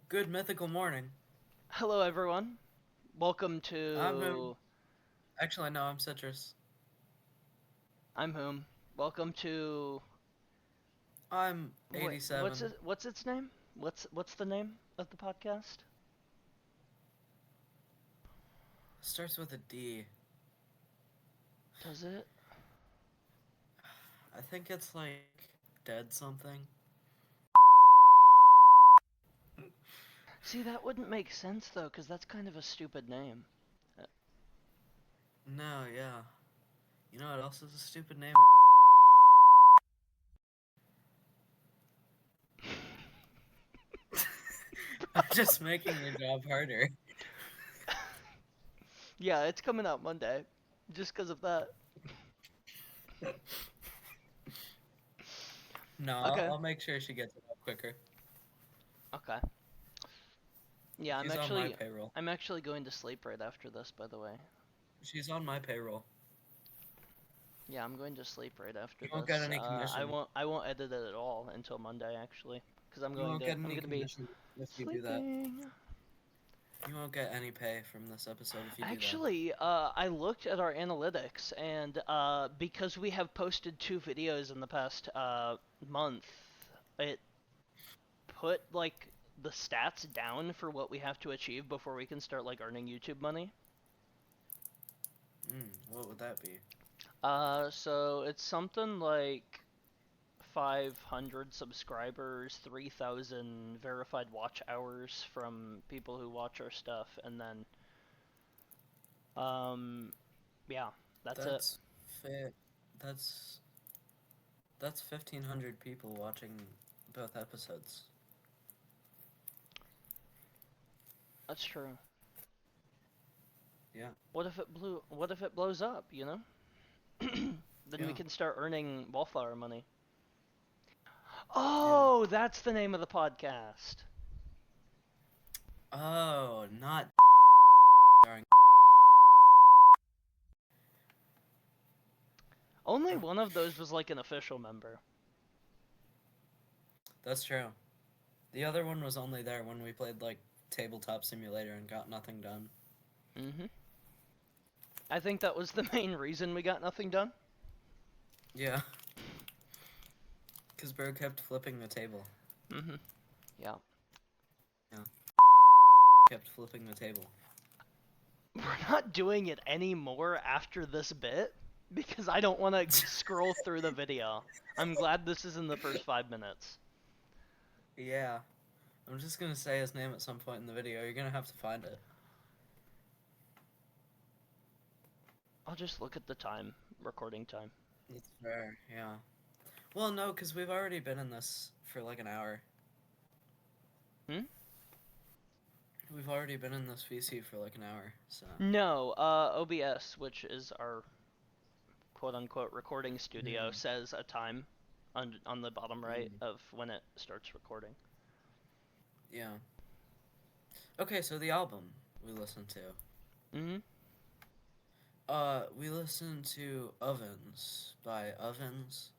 Good mythical morning. Hello, everyone. Welcome I'm Whom. to. Actually, no, I'm Citrus. I'm whom. Welcome to. I'm Wait, what's 87. it? What's its name? What's the name of the podcast? Starts with a D. Does it? I think it's like dead something. See, that wouldn't make sense though, because that's kind of a stupid name. No, yeah. You know what else is a stupid name? I'm just making your job harder. Yeah, it's coming out Monday, just because of that. No, Okay. I'll make sure she gets it up quicker. Okay. Yeah, I'm She's on my actually. payroll. I'm actually going to sleep right after this, by the way. She's on my payroll. Yeah, I'm going to sleep right after You won't get this. any I commission. won't. I won't edit it at all until Monday, actually, because I'm You going won't to. get I'm any going to be commission if you do that. sleeping. You won't get any pay from this episode if you do that. Actually, I looked at our analytics, and because we have posted 2 videos in the past month, it put like the stats down for what we have to achieve before we can start like earning YouTube money. What would that be? So it's something like 500 subscribers, 3,000 verified watch hours from people who watch our stuff, and then um, yeah, that's it. That's fit. That's That's 1,500 people watching both episodes. That's true. Yeah, What if it blows up? You know, then we yeah, can start earning Wallflower money. yeah. Oh, that's the name of the podcast. Oh, not starring. Only one of those was like an official member. That's true. The other one was only there when we played like Tabletop Simulator and got nothing done. Mm-hmm. I think that was the main reason we got nothing done. Yeah, because Bro kept flipping the table. Mm-hmm. Yeah. Yeah, kept flipping the table. We're not doing it anymore after this bit because I don't want to scroll through the video. I'm glad this is in the first 5 minutes. Yeah, I'm just gonna say his name at some point in the video. You're gonna have to find it. I'll just look at the time, recording time. That's fair. Yeah. Well, no, because we've already been in this for like an hour. Hmm? We've already been in this VC for like an hour, so. No, OBS, which is our quote unquote recording studio, Hmm. says a time on the bottom right Mm, of when it starts recording. yeah. Okay, so the album we listened to. Mm-hmm. We listened to Ovens by Ovens.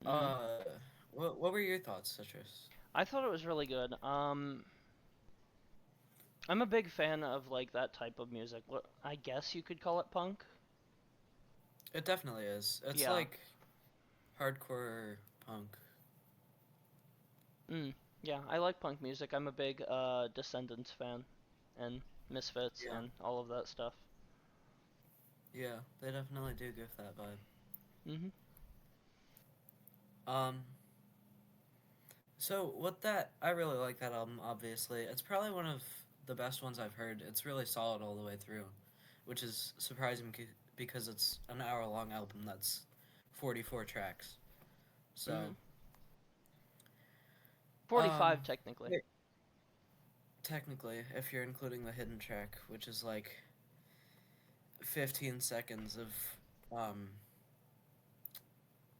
Mm-hmm. Uh, what were your thoughts, Citrus? I thought it was really good. I'm a big fan of like that type of music. What I guess you could call it punk. It definitely is. It's Yeah. like hardcore punk. Yeah, I like punk music. I'm a big Descendants fan and Misfits Yeah, and all of that stuff. yeah, they definitely do give that vibe. Mm-hmm. Um, so what that I really like that album. Obviously, it's probably one of the best ones I've heard. It's really solid all the way through, which is surprising because it's an hour-long album that's 44 tracks. So, Mm-hmm. um, 45 technically. wait, technically, if you're including the hidden track, which is like 15 seconds of, um,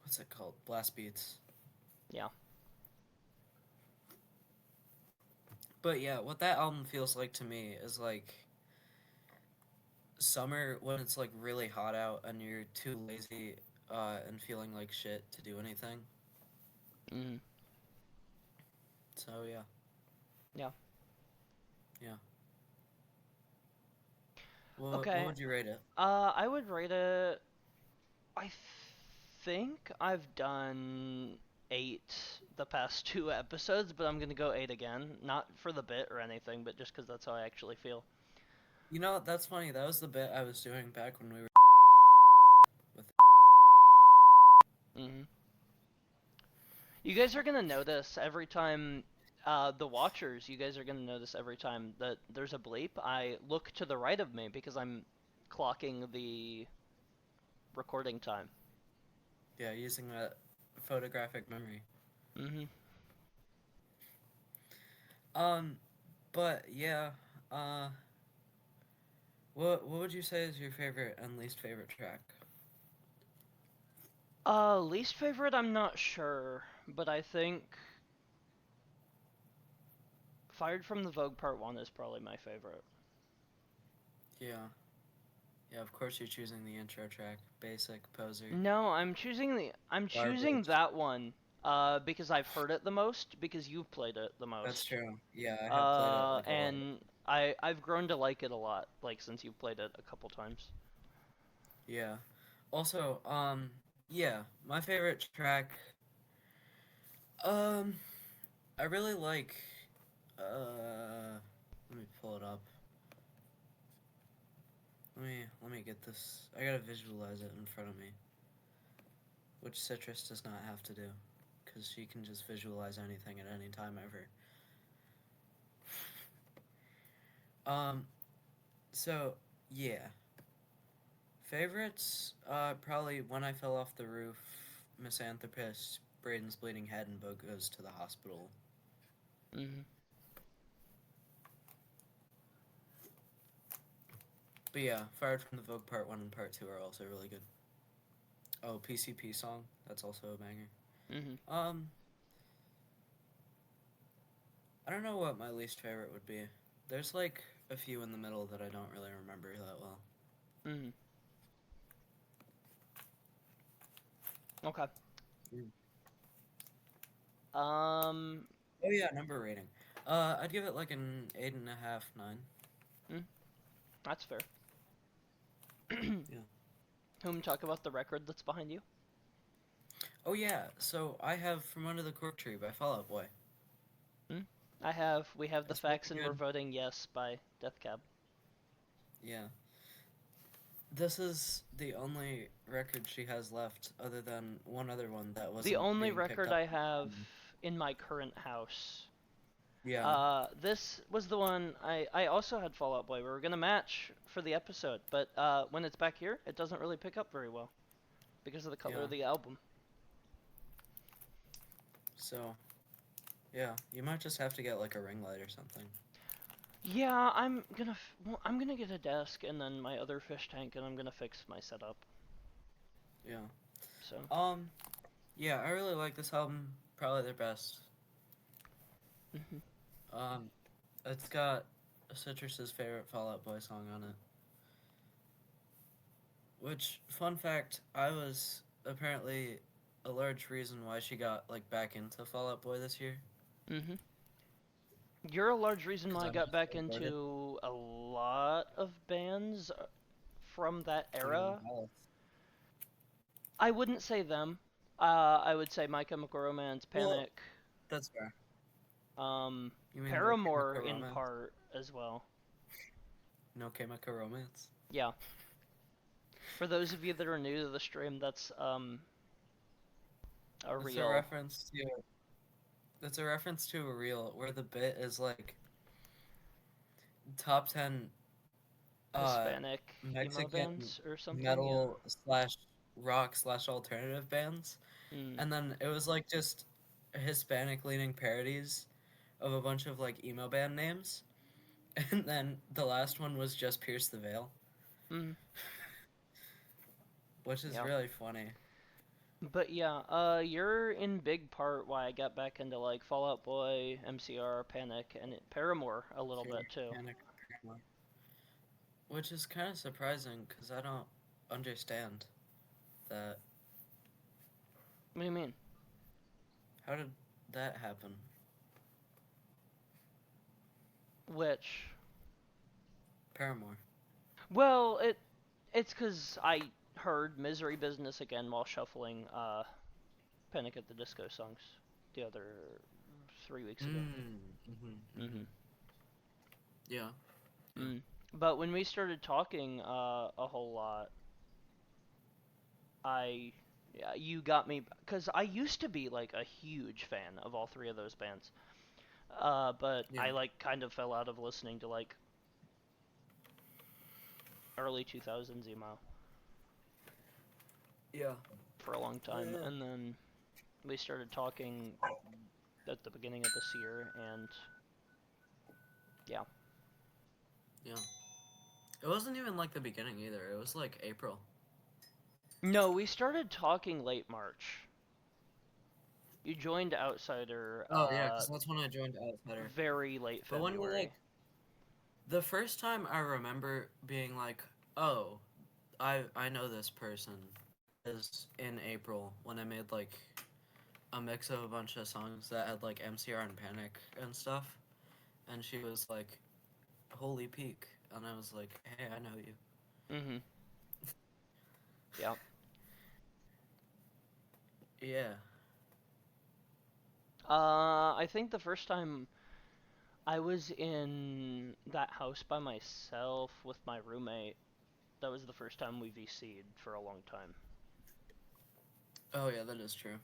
what's it called? Blast beats. Yeah. But yeah, what that album feels like to me is like summer when it's like really hot out and you're too lazy and feeling like shit to do anything. Mm-hmm. So yeah. Yeah. Yeah. What Okay. would you rate it? I would rate it. I think I've done 8 the past 2 episodes, but I'm gonna go 8 again. Not for the bit or anything, but just because that's how I actually feel. You know, that's funny. That was the bit I was doing back when we were with. Hmm. You guys are gonna notice every time, the watchers, you guys are gonna notice every time that there's a bleep, I look to the right of me because I'm clocking the recording time. Yeah, using that photographic memory. Hmm. Um, but yeah, uh, what would you say is your favorite and least favorite track? Least favorite, I'm not sure, but I think Fired from the Vogue Part 1 is probably my favorite. Yeah, yeah. Of course, you're choosing the intro track. Basic poser, No, I'm choosing garbage. that one, because I've heard it the most, because you've played it the That's most. true. Yeah, I have played it like a lot. And I've grown to like it a lot, like since you've played it a couple times. Yeah. Also, yeah, my favorite track. Um, I really like. Let me pull it up. Let me get this. I gotta visualize it in front of me, which Citrus does not have to do, because she can just visualize anything at any time ever. Um, so yeah, favorites. Probably When I Fell Off the Roof, Misanthropist, Braden's Bleeding Head, and Bo Goes to the Hospital. Hmm. But yeah, Fired from the Vogue Part 1 and Part 2 are also really good. Oh, PCP song, that's also a banger. Hmm. Um, I don't know what my least favorite would be. There's like a few in the middle that I don't really remember that well. Hmm. Okay. Mm. Um. Oh yeah, number rating. I'd give it like an 8.5, 9. Mm, that's fair. Yeah. Whom talk about the record that's behind you? Oh yeah, so I have From Under the Cork Tree by Fall Out Boy. Mm? We have the It's really facts and we're good. voting yes by Death Cab. Yeah. This is the only record she has left, other than one other one that The wasn't only being picked record up. I have in my current house. Yeah, This was the one I also had Fall Out Boy. We were gonna match for the episode, but when it's back here, it doesn't really pick up very well because of the color yeah. of the album. So, yeah, you might just have to get like a ring light or something. Yeah, well, I'm gonna get a desk and then my other fish tank, and I'm gonna fix my setup. Yeah. So. Um, yeah, I really like this album. Probably their best. Hmm. Um, it's got Citrus's favorite Fall Out Boy song on it. Which, fun fact, I was apparently a large reason why she got like back into Fall Out Boy this year. Hmm. You're a large reason Because why I I was got back so bored. into a lot of bands from that You know, era. Alice. I wouldn't say them. I would say My Chemical Romance, Well, Panic, that's fair. um, You mean No Paramore Chemical in Romance? part as well. No Chemical Romance? Yeah. For those of you that are new to the stream, that's a It's a real reference to It's a reference to a reel where the bit is like top 10 uh Hispanic emo Mexican bands or something. Yeah. metal slash rock slash alternative bands. Mm. And then it was like just Hispanic leaning parodies of a bunch of like emo band names. And then the last one was just Pierce the Veil, Mm. which is Yeah. really funny. But yeah, you're in big part why I got back into like Fall Out Boy, MCR, Panic, and Paramore a little Sure. bit too. Panic. Which is kind of surprising because I don't understand that. What do you mean? How did that happen? Which, Paramore. well, it's because I heard Misery Business again while shuffling Panic at the Disco songs the other 3 weeks ago. Mm-hmm. Yeah. Yeah. Mm. But when we started talking a whole lot, I yeah, you got me because I used to be like a huge fan of all three of those bands. But Yeah. I like kind of fell out of listening to like early 2000s emo Yeah. for a long time, Yeah. and then we started talking at the beginning of this year, and yeah. Yeah. It wasn't even like the beginning either. It was like April. No, we started talking late March. You joined Outsider Oh yeah, because that's when I joined Outsider. very late But when we like February. the first time I remember being like, oh, I know this person is in April when I made like a mix of a bunch of songs that had like MCR and Panic and stuff, and she was like, "Holy Peak," and I was like, "Hey, I know you." Mm-hmm. Yeah. Yeah. I think the first time I was in that house by myself with my roommate, that was the first time we VC'd for a long time. Oh yeah, that is true.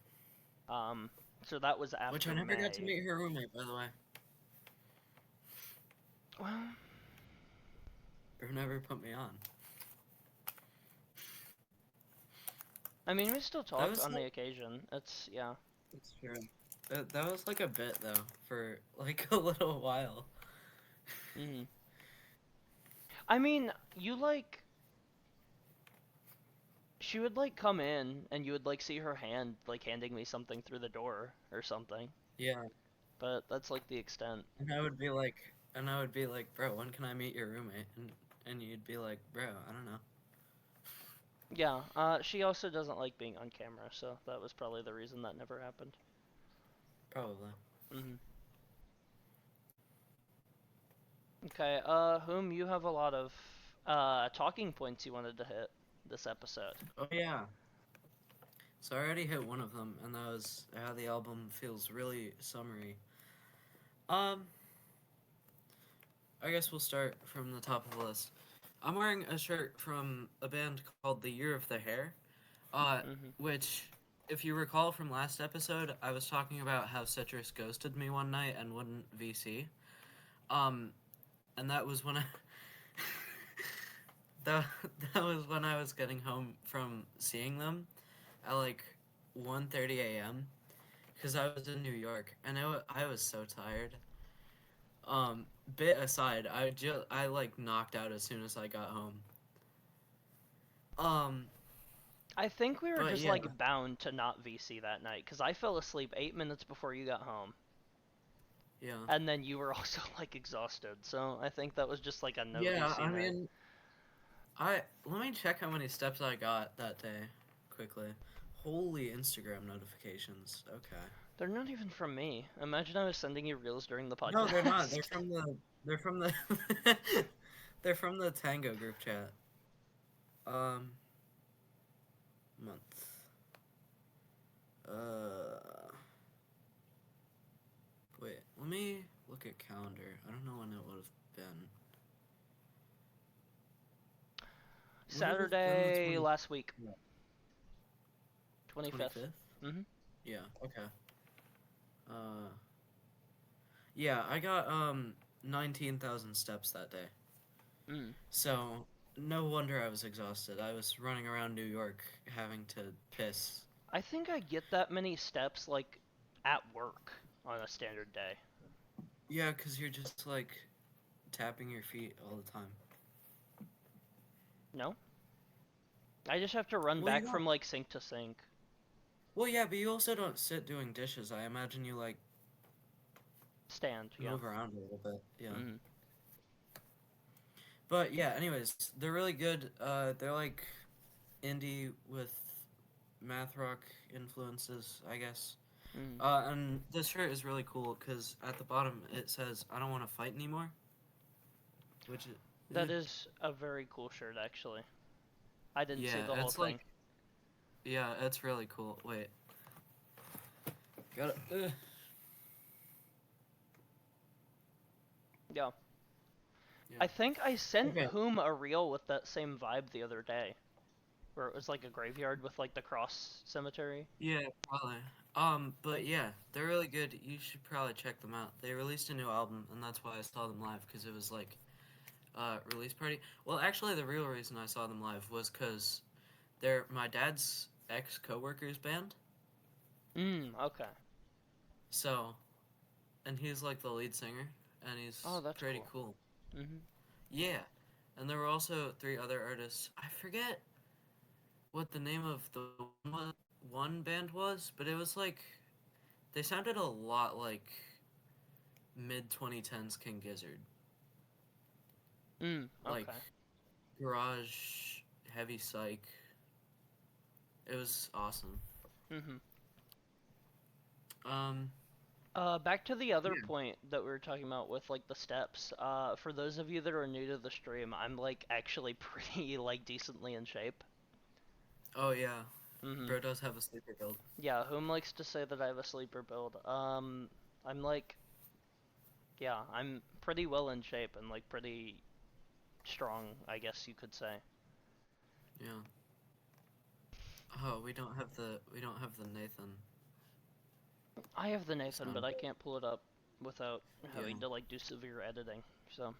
Um, so that was Which I after never got to May. meet her roommate, by the way. Well, Or never put me on. I mean, we still That talk was on the like, occasion. It's yeah. it's true. That was like a bit though for like a little while. Mm. I mean, you like she would like come in and you would like see her hand like handing me something through the door or something. Yeah, But that's like the extent. and I would be like, bro, when can I meet your roommate? And you'd be like, bro, I don't know. Yeah, she also doesn't like being on camera, so that was probably the reason that never happened. Probably. Hmm. Okay, whom you have a lot of talking points you wanted to hit this episode. Oh yeah. So I already hit one of them, and that was how the album feels really summery. Um, I guess we'll start from the top of the list. I'm wearing a shirt from a band called The Year of the Hare, Hmm. which, if you recall from last episode, I was talking about how Citrus ghosted me one night and wouldn't VC. Um, and that was when I that, that was when I was getting home from seeing them at like 1:30 a.m. because I was in New York and I was so tired. Bit aside, I like knocked out as soon as I got home. Um, I think we were but just yeah, like bound to not VC that night because I fell asleep 8 minutes before you got home, yeah, and then you were also like exhausted. So I think that was just like a no yeah. VC I night. mean, I let me check how many steps I got that day, quickly. Holy Instagram notifications. Okay. They're not even from me. Imagine I was sending you reels during the No, they're not. podcast. They're from the they're from the Tango group chat. Um, month. Uh, wait. Let me look at calendar. I don't know when it would have been. Would it have been the Saturday 20? last week, Yeah. 25th. 25th? Mhm. Yeah. Okay. Uh, yeah. I got 19,000 steps that day. Mm. So no wonder I was exhausted. I was running around New York having to piss. I think I get that many steps like at work on a standard day. Yeah, because you're just like tapping your feet all the time. No? I just have to run Well, you back don't. from like sink to sink. Well, yeah, but you also don't sit doing dishes. I imagine you like Stand, yeah. move around a little bit. Yeah. Mm. But yeah, anyways, they're really good. They're like indie with math rock influences, I guess. Mm. And this shirt is really cool because at the bottom it says, "I don't want to fight anymore." which is That is a very cool shirt, actually. I didn't see yeah, the whole it's like thing. yeah, it's really cool. Wait, got it. Yeah. Yeah. I think I sent Okay. Whom a reel with that same vibe the other day, where it was like a graveyard with like the cross cemetery. Yeah, probably. But yeah, they're really good. You should probably check them out. They released a new album, and that's why I saw them live because it was like release party. Well, actually, the real reason I saw them live was because they're my dad's ex coworker's band. Okay. So, and he's like the lead singer, and Oh, he's that's pretty cool. cool. Mm-hmm. Yeah, and there were also three other artists. I forget what the name of the one band was, but it was like they sounded a lot like mid 2010s King Gizzard, like Okay. garage heavy psych. It was awesome. Mm-hmm. Um, Back to the other yeah. point that we were talking about with like the steps. For those of you that are new to the stream, I'm like actually pretty like decently in shape. Oh yeah, Mm-hmm. bro does have a sleeper build. Yeah, whom likes to say that I have a sleeper build? I'm like, yeah, I'm pretty well in shape and like pretty strong, I guess you could say. Yeah. Oh, we don't have the Nathan I have the Nathan, but sound. I can't pull it up without Yeah. having to like do severe editing. So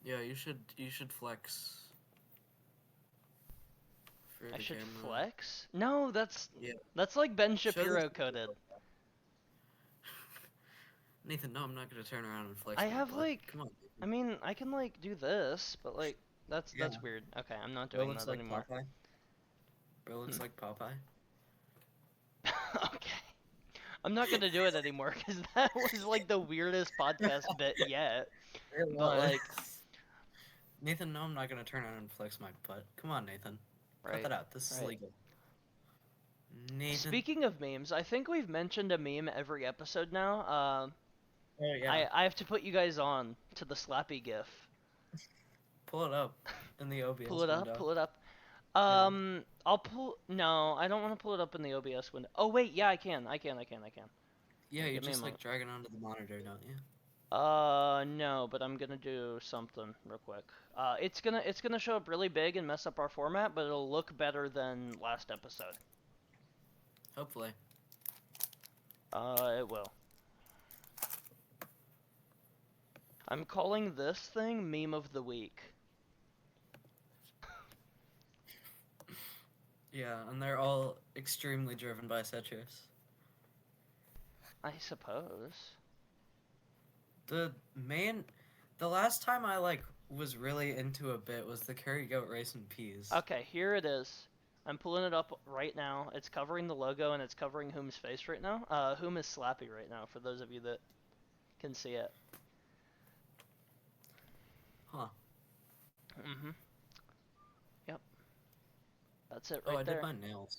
Yeah, you should flex for I the should camera. flex? No, Yeah. that's like Ben Show the Shapiro coded. Nathan, no, I'm not gonna turn around and flex I my have butt. like, Come on. I mean, I can like do this, but like Yeah. that's weird. Okay, I'm not Bro doing looks that like anymore. Popeye. Bro looks like Popeye. Okay. I'm not gonna do it anymore because that was like the weirdest podcast bit yet. It But was. like, Nathan, no, I'm not gonna turn around and flex my butt. Come on, Nathan. Cut right, that out. This is right. legal. Nathan. Speaking of memes, I think we've mentioned a meme every episode now. Oh yeah. I have to put you guys on to the Slappy GIF. Pull it up in the Pull OBS it up, window. pull it up. Yeah. I'll pull. No, I don't want to pull it up in the OBS window. Oh wait, yeah, I can. Yeah, you Give me a just like moment. drag it onto the monitor, don't you? No, but I'm gonna do something real quick. It's gonna show up really big and mess up our format, but it'll look better than last episode. Hopefully. It will. I'm calling this thing meme of the week. Yeah, and they're all extremely driven by citrus. I suppose. The main, the last time I like was really into a bit was the curry goat rice and peas. Okay, here it is. I'm pulling it up right now. It's covering the logo and it's covering Whom's face right now. Whom is Slappy right now, for those of you that can see it. Huh. Mm-hmm. Yep. That's it Oh, right I did there. my nails.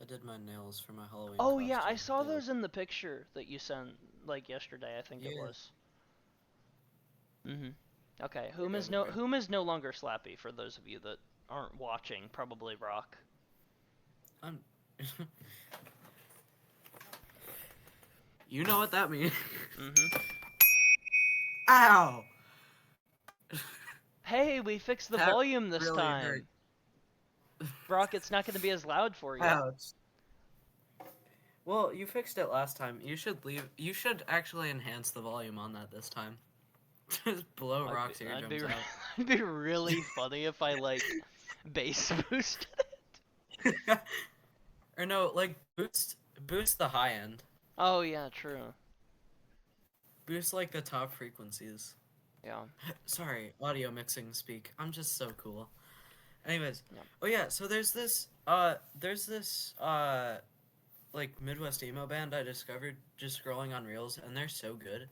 I did my nails for my Halloween Oh yeah, I costume. saw They look. those in the picture that you sent like yesterday, I think it Yeah, was. Mm-hmm. Okay, they're good. They're good. Whom is no longer Slappy, for those of you that aren't watching, probably Rock. I'm. You know what that means. Mm-hmm. Ow! Hey, we fixed the That volume this really hurt. time. Brock, it's not gonna be as loud for you. Ouch. Well, you fixed it last time. You should leave. You should actually enhance the volume on that this time. Just blow Rock's That'd be eardrums out. it'd be really funny if I like bass boosted it. Or no, like boost the high end. Oh yeah, true. Boost like the top frequencies. Yeah. Sorry, audio mixing speak. I'm just so cool. Anyways, Yeah. oh yeah, so there's this like Midwest emo band I discovered just scrolling on Reels, and they're so good.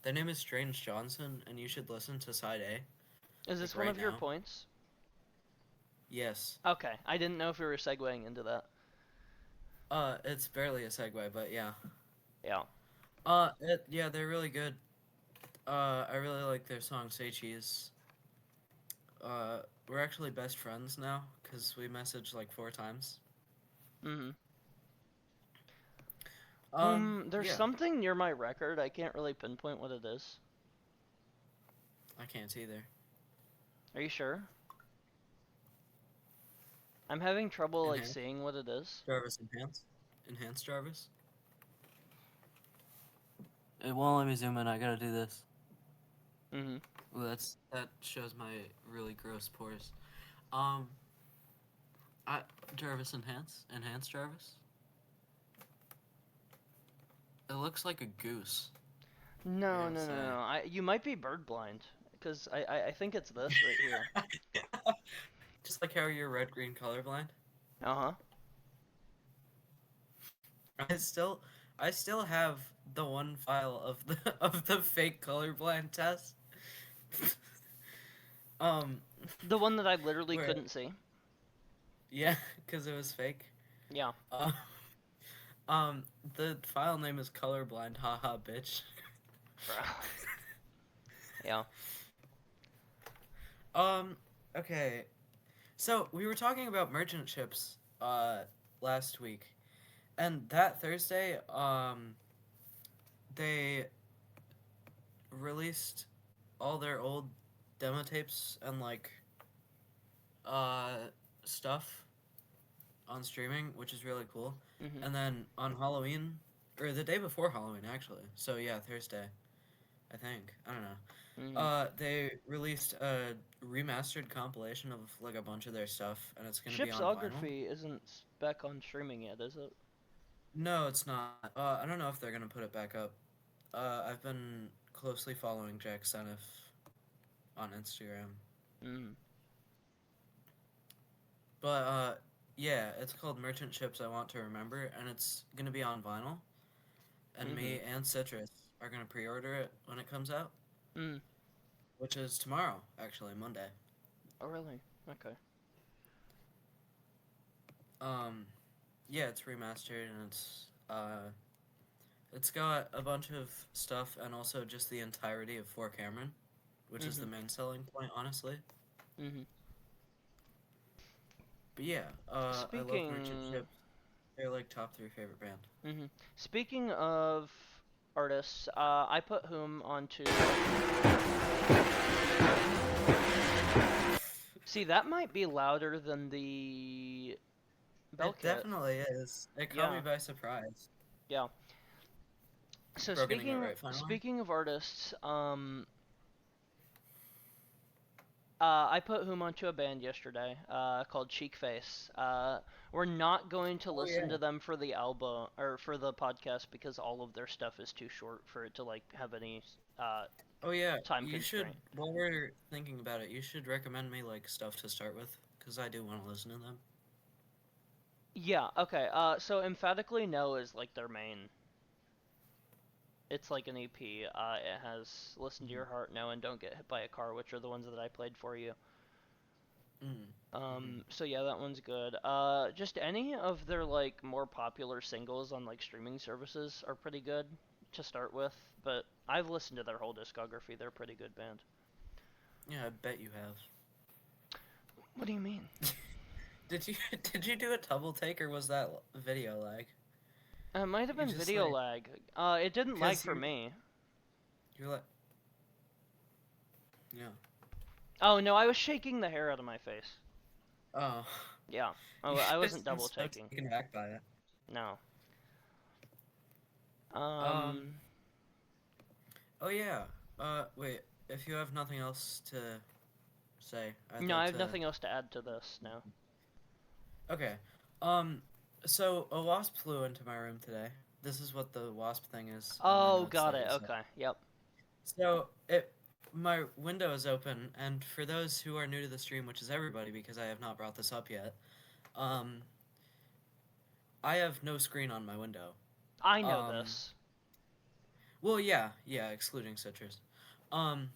Their name is Strange Johnson, and you should listen to side A, Is like this one right of your now. points? Yes. Okay, I didn't know if we were segueing into that. It's barely a segue, but yeah. Yeah. Yeah, they're really good. I really like their song "Say Cheese." We're actually best friends now because we messaged like 4 times. Mm-hmm. There's Yeah, something near my record. I can't really pinpoint what it is. I can't either. Are you sure? I'm having trouble like Enhance seeing what it is. Jarvis, enhance Jarvis. It won't let me zoom in. I gotta do this. Mm-hmm. Ooh, that shows my really gross pores. Um, I Jarvis enhance Jarvis. It looks like a goose. I No, gotta no, no, say. no. You might be bird blind, because I think it's this right here. Just like how you're red green colorblind. Uh-huh. I still I still have the one file of the of the fake colorblind test. um, The one that I literally where couldn't see. yeah, because it was fake. Yeah. Uh, um, the file name is colorblind. Haha, bitch. Bro. Yeah. um, okay. So we were talking about merchant ships last week, and that Thursday they released all their old demo tapes and like uh stuff on streaming, which is really cool. Mm-hmm. And then on Halloween, or the day before Halloween actually. So yeah, Thursday, I think. I don't know. Mm-hmm. They released a remastered compilation of like a bunch of their stuff, and it's gonna be on vinyl. Shipsography isn't back on streaming yet, is it? No, it's not. I don't know if they're gonna put it back up. I've been closely following Jack Senef on Instagram, Mm. but yeah, it's called Merchant Ships I Want to Remember, and it's gonna be on vinyl. And Mm-hmm. me and Citrus are gonna pre-order it when it comes out, Mm. which is tomorrow, actually, Monday. Oh, really? Okay. Um, yeah, it's remastered and it's got a bunch of stuff and also just the entirety of Fort Cameron, which is Mm-hmm. the main selling point, honestly. Mm-hmm. But yeah, I love Merchant Speaking. Ships. They're like top three favorite band. Mm-hmm. Speaking of artists, I put whom onto. See, that might be louder than the bell It kit. definitely is. It caught me Yeah, by surprise. yeah. So Bro, getting it speaking right finally. speaking of artists, I put whom onto a band yesterday, called Cheek Face. We're not going to Oh listen yeah. to them for the album or for the podcast because all of their stuff is too short for it to like have any Oh yeah. time You should. constraint. While we're thinking about it, you should recommend me like stuff to start with, because I do want to listen to them. Yeah, okay. So Emphatically No is like their main. It's like an EP. It has Listen to Mm-hmm. Your Heart No and Don't Get Hit by a Car, which are the ones that I played for you. Mm-hmm. So yeah, that one's good. Just any of their like more popular singles on like streaming services are pretty good to start with, but I've listened to their whole discography. They're a pretty good band. Yeah, I bet you have. What do you mean? Did you did you do a double take or was that video lag? It might have You been just video like lag. It didn't lag because for me. you're like yeah. Oh no, I was shaking the hair out of my face. Oh, Yeah. you I just wasn't seem double so taking. taken aback by it. No. Um. Um, Oh yeah. Wait. If you have nothing else to say, I'd no, I like have to. nothing else to add to this now. Okay. Um. So a wasp flew into my room today. This is what the wasp thing is on my Oh, notes got that it. we said. Okay. Yep. So my window is open, and for those who are new to the stream, which is everybody, because I have not brought this up yet, um, I have no screen on my window. I know Um, this. well, yeah, excluding citrus. Um,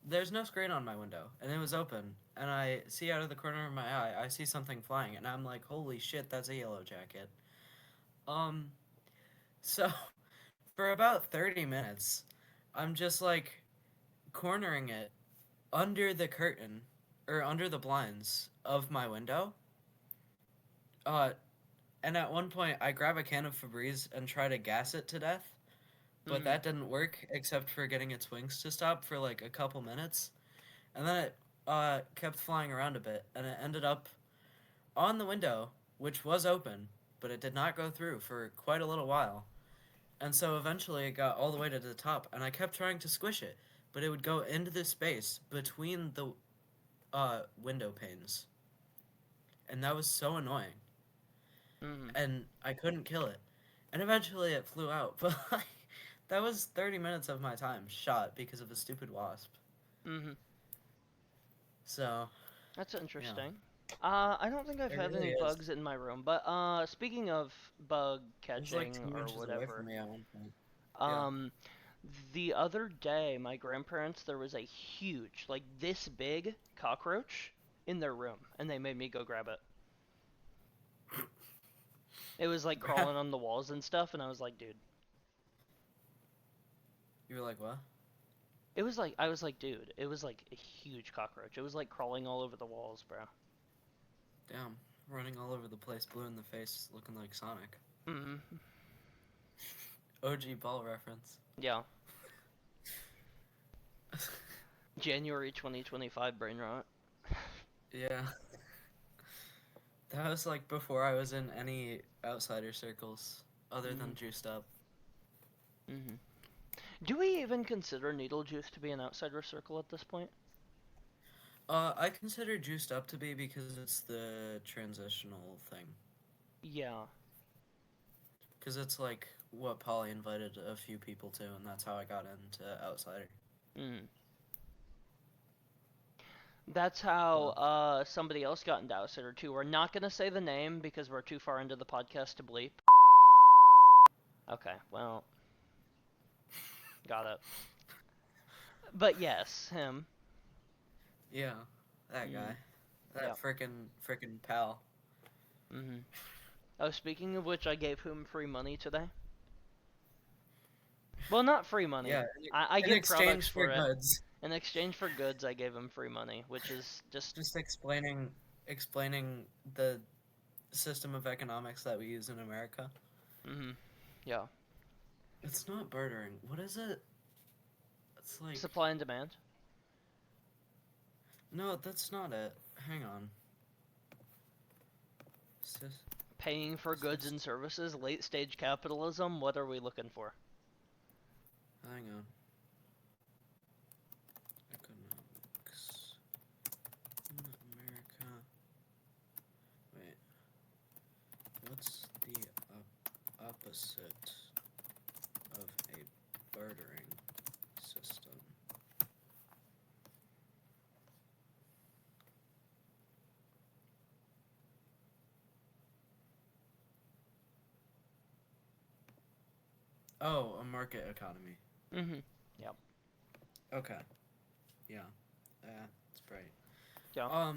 there's no screen on my window, and it was open, and I see out of the corner of my eye, I see something flying, and I'm like, holy shit, that's a yellow jacket. Um, so for about 30 minutes, I'm just like cornering it under the curtain or under the blinds of my window. Uh, and at one point, I grab a can of Febreze and try to gas it to death, but Mm. that didn't work except for getting its wings to stop for like a couple minutes. And then it kept flying around a bit, and it ended up on the window, which was open, but it did not go through for quite a little while. And so eventually it got all the way to the top, and I kept trying to squish it, but it would go into the space between the window panes. And that was so annoying. Mm. And I couldn't kill it. And eventually it flew out, but like, that was 30 minutes of my time shot because of a stupid wasp. Mhm. So, That's yeah. interesting. I don't think I've It had really any is. bugs in my room, but speaking of bug It was like catching 2 or inches away from whatever, me at one point. Yeah. um, the other day, my grandparents, there was a huge, like this big cockroach in their room, and they made me go grab it. It was like crawling on the walls and stuff, and I was like, dude. You were like, what? It was like, I was like, dude, it was like a huge cockroach. It was like crawling all over the walls, bro. Damn. Running all over the place, blue in the face, looking like Sonic. Mm-hmm. OG ball reference. Yeah. January 2025 brain rot. Yeah. That was like before I was in any outsider circles other Mm-hmm. than juiced up. Mm-hmm. Do we even consider needle juice to be an outsider circle at this point? I consider juiced up to be because it's the transitional thing. Yeah. Because it's like what Polly invited a few people to, and that's how I got into outsider. Mm. That's how So, somebody else got into outsider too. We're not gonna say the name because we're too far into the podcast to bleep. Okay, well, got it. But yes, him. yeah, that Mm. guy. Yeah. That frickin' pal. Mm-hmm. Oh, speaking of which, I gave him free money today. Well, not free money. Yeah, I in give products exchange for for it. goods. In exchange for goods, I gave him free money, which is just. Just explaining the system of economics that we use in America. Mm-hmm. Yeah. It's not bartering. What is it? It's like Supply and demand. no, that's not it. Hang on. Paying for goods Sys- and services, late stage capitalism. What are we looking for? hang on. Economics in America. Wait. What's the opposite of a bartering system? Oh, a market economy. Mm-hmm. Yep. Okay. Yeah. It's bright. Yeah.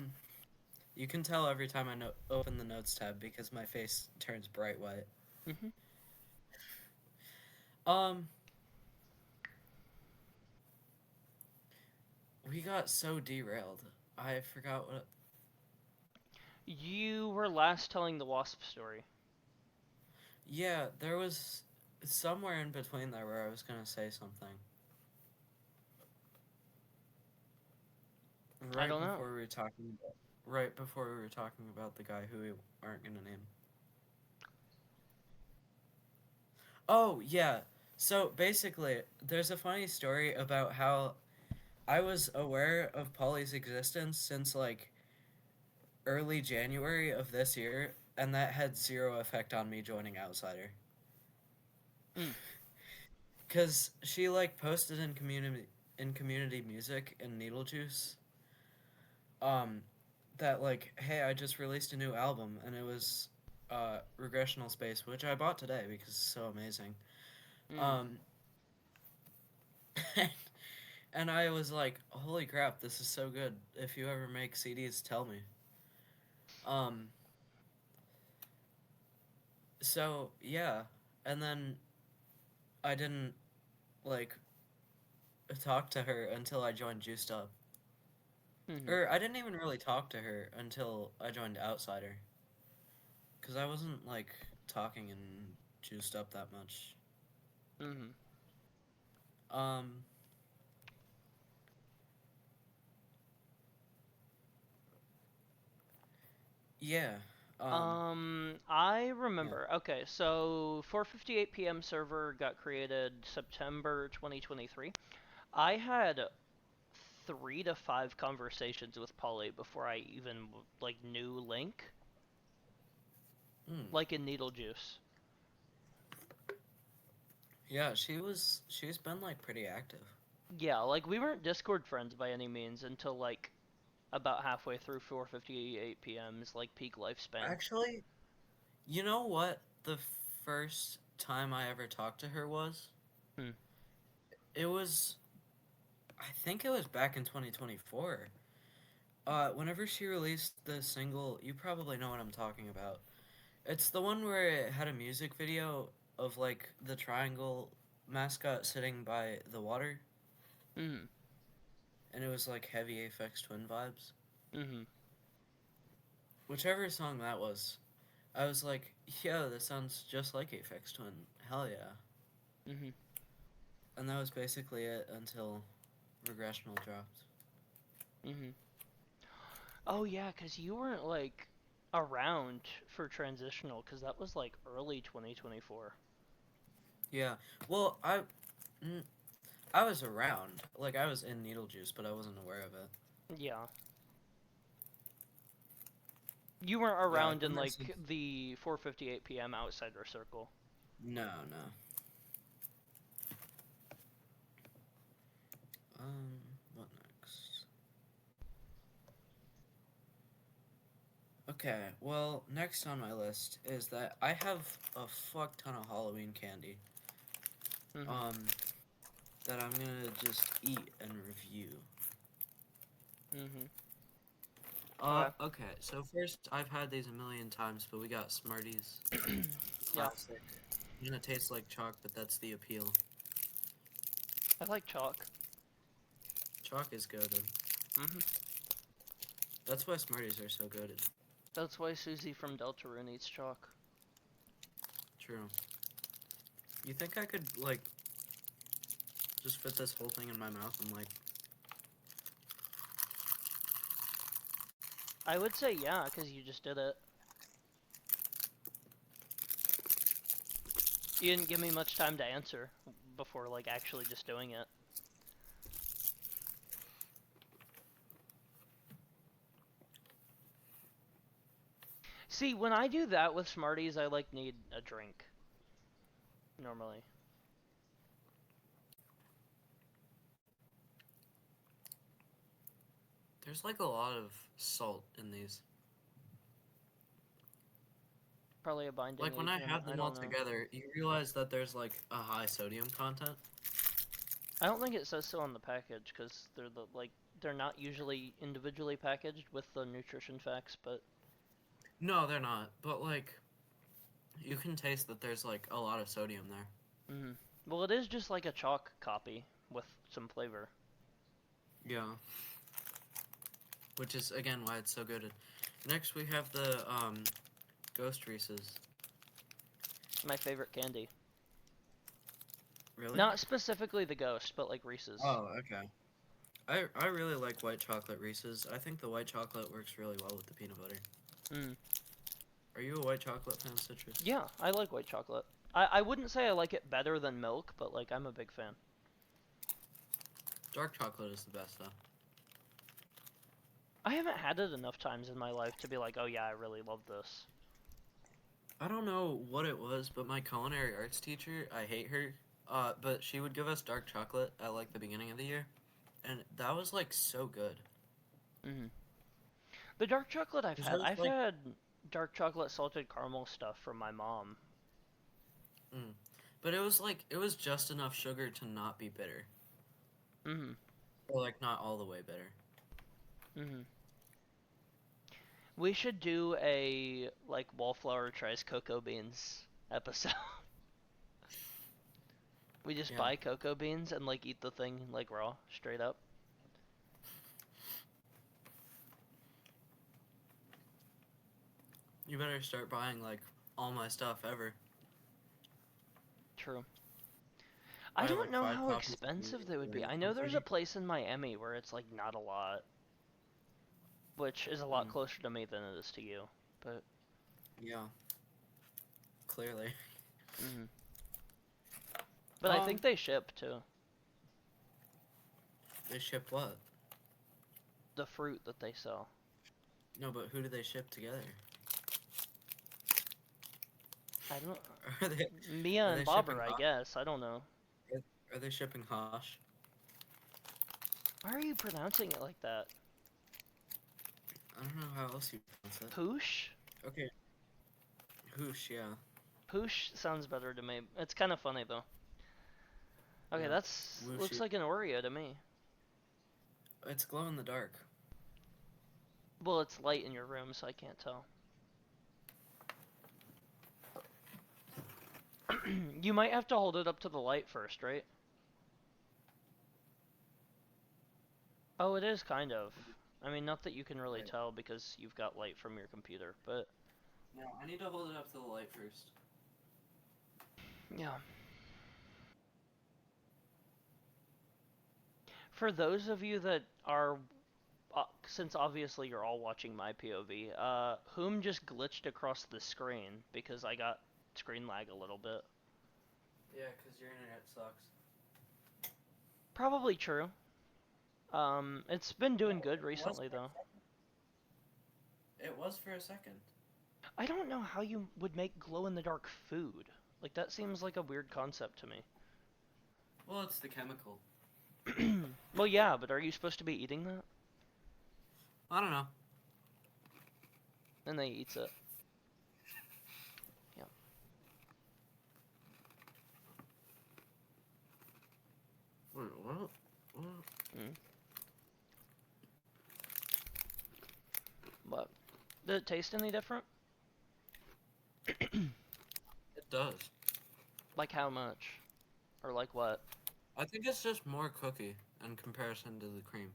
You can tell every time I open the notes tab because my face turns bright white. Mm-hmm. Um, we got so derailed. I forgot what. You were last telling the wasp story. Yeah, there was somewhere in between there where I was gonna say something. I Right don't know. before we were talking about, right before we were talking about the guy who we aren't gonna name. Oh yeah. So basically, there's a funny story about how I was aware of Polly's existence since like early January of this year, and that had zero effect on me joining Outsider. Mm. Cause she like posted in community music in Needle Juice, um, that like, hey, I just released a new album, and it was Regressional Space, which I bought today because it's so amazing. Mm. Um, and I was like, holy crap, this is so good. If you ever make CDs, tell me. Um, so yeah, and then I didn't like talk to her until I joined Juiced Up. Mhm. Or I didn't even really talk to her until I joined Outsider. Because I wasn't, like, talking and Juiced Up that much. Mhm. Um, yeah. Um, I yeah. remember. Okay, so 4:58 p.m. server got created September 2023. I had 3 to 5 conversations with Polly before I even like knew Link, Mm. like in Needle Juice. Yeah, she's been, like, pretty active. Yeah, like we weren't Discord friends by any means until like about halfway through 4:58 p.m.'s like peak lifespan. Actually, you know what the first time I ever talked to her was? Hmm. It was, I think it was back in 2024. Whenever she released the single, you probably know what I'm talking about. It's the one where it had a music video of, like, the triangle mascot sitting by the water, Mhm. and it was like heavy Aphex Twin vibes. Mhm. Whichever song that was, I was like, yo, this sounds just like Aphex Twin. Hell yeah. Mhm. And that was basically it until Regressional dropped. Mhm. Oh yeah, cuz you weren't like around for transitional cuz that was like early 2024. Yeah. Well, mm, I was around. Like, I was in Needle Juice, but I wasn't aware of it. Yeah. You weren't Yeah, I've around in been there like since. the 4:58 p.m. outsider circle. No, no. What next? Okay, well, next on my list is that I have a fuck ton of Halloween candy. Mhm. Um, that I'm gonna just eat and review. Mhm. Okay. Okay, so first, I've had these a million times, but we got Smarties. Yeah. Classic. And it tastes like chalk, but that's the appeal. I like chalk. Chalk is goaded. Mhm. That's why Smarties are so goaded. That's why Susie from Deltarune eats chalk. True. You think I could, like, just fit this whole thing in my mouth and, like, I would say yeah, because you just did it. You didn't give me much time to answer before like actually just doing it. See, when I do that with Smarties, I like need a drink normally. there's, like, a lot of salt in these. Probably a binding Like, when I agent. have I them all don't know. together, you realize that there's, like, a high sodium content? I don't think it says so on the package because they're not usually individually packaged with the nutrition facts, but No, they're not. But, like, you can taste that there's, like, a lot of sodium there. mm. Well, it is just like a chalk copy with some flavor. Yeah. Which is, again, why it's so good. Next, we have the, Ghost Reese's. My favorite candy. Really? Not specifically the ghost, but like Reese's. Oh, okay. I really like white chocolate Reese's. I think the white chocolate works really well with the peanut butter. Mm. Are you a white chocolate fan, Citrus? Yeah, I like white chocolate. I wouldn't say I like it better than milk, but like I'm a big fan. Dark chocolate is the best, though. I haven't had it enough times in my life to be like, oh yeah, I really love this. I don't know what it was, but my culinary arts teacher, I hate her, but she would give us dark chocolate at, like, the beginning of the year, and that was, like, so good. Hmm. The dark chocolate Because it was, I've like, had dark chocolate salted caramel stuff from my mom. mm. But it was, like, it was just enough sugar to not be bitter. Hmm. Or, like, not all the way bitter. Hmm. We should do a like Wallflower tries cocoa beans episode. We just Yeah. buy cocoa beans and like eat the thing like raw, straight up. You better start buying like all my stuff ever. True. I Buy don't like know 5 how copies of expensive they would be. rant I know there's a coffee. place in Miami where it's like not a lot, which is a lot Mm. closer to me than it is to you. But Yeah, clearly. mhm. But I think they ship too. They ship what? The fruit that they sell. No, but who do they ship together? I don't. Are they Mia are and they shipping Bobber, I Hosh? guess. I don't know. Are they shipping Hosh? Why are you pronouncing it like that? I don't know how else you pronounce it. Poosh? Okay, Hoosh, yeah. Poosh sounds better to me. It's kind of funny though. Okay, Yeah. that's looks Whooshy. like an Oreo to me. It's glow in the dark. Well, it's light in your room, so I can't tell. You might have to hold it up to the light first, right? Oh, it is kind of. I mean, not that you can really Wait. tell because you've got light from your computer, but No, I need to hold it up to the light first. yeah. For those of you that are, since obviously you're all watching my POV, whom just glitched across the screen because I got screen lag a little bit. Yeah, because your internet sucks. Probably true. It's been doing good It was recently for a though. second. It was for a second. I don't know how you would make glow-in-the-dark food. Like, that seems like a weird concept to me. Well, it's the chemical. Well, yeah, but are you supposed to be eating that? I don't know. And they eats it. Yeah. Wait, what? Mm. But, did it taste any different? It does. Like how much? Or like what? I think it's just more cookie in comparison to the cream.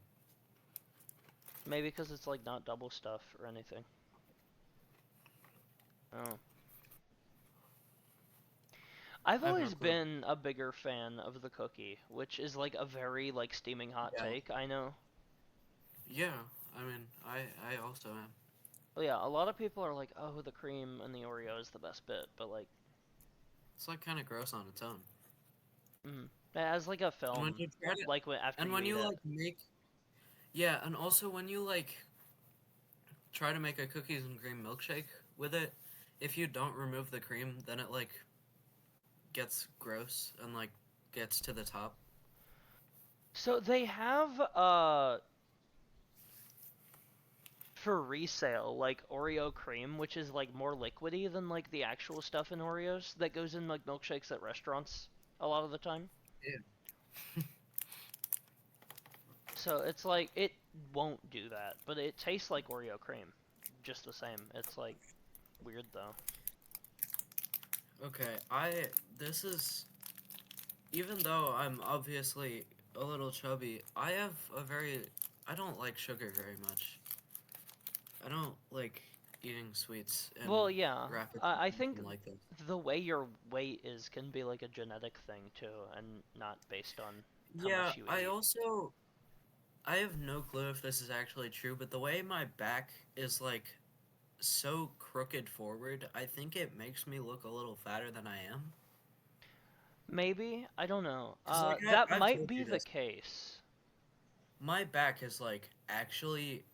Maybe because it's like not double stuff or anything. Oh. I've I have no always clue. been a bigger fan of the cookie, which is like a very like steaming hot Yeah. take, I know. Yeah, I mean, I also am. Well, yeah, a lot of people are like, oh, the cream and the Oreo is the best bit, but like, It's like kind of gross on its own. it has like a And when film, you try to, like after and you when eat you it. like make, yeah, and also when you like try to make a cookies and cream milkshake with it, if you don't remove the cream, then it like gets gross and like gets to the top. So they have for resale like Oreo cream, which is like more liquidy than like the actual stuff in Oreos that goes in like milkshakes at restaurants a lot of the time. Yeah. So it's like it won't do that, but it tastes like Oreo cream, just the same. It's like weird though. Okay, this is, even though I'm obviously a little chubby, I don't like sugar very much. I don't like eating sweets in Well, yeah, rapid I think succession like this. the way your weight is can be like a genetic thing too, and not based on how Yeah, much you eat. I have no clue if this is actually true, but the way my back is like so crooked forward, I think it makes me look a little fatter than I am. Maybe, I don't know. Cause like That I've might told be you the this, case. my back is like actually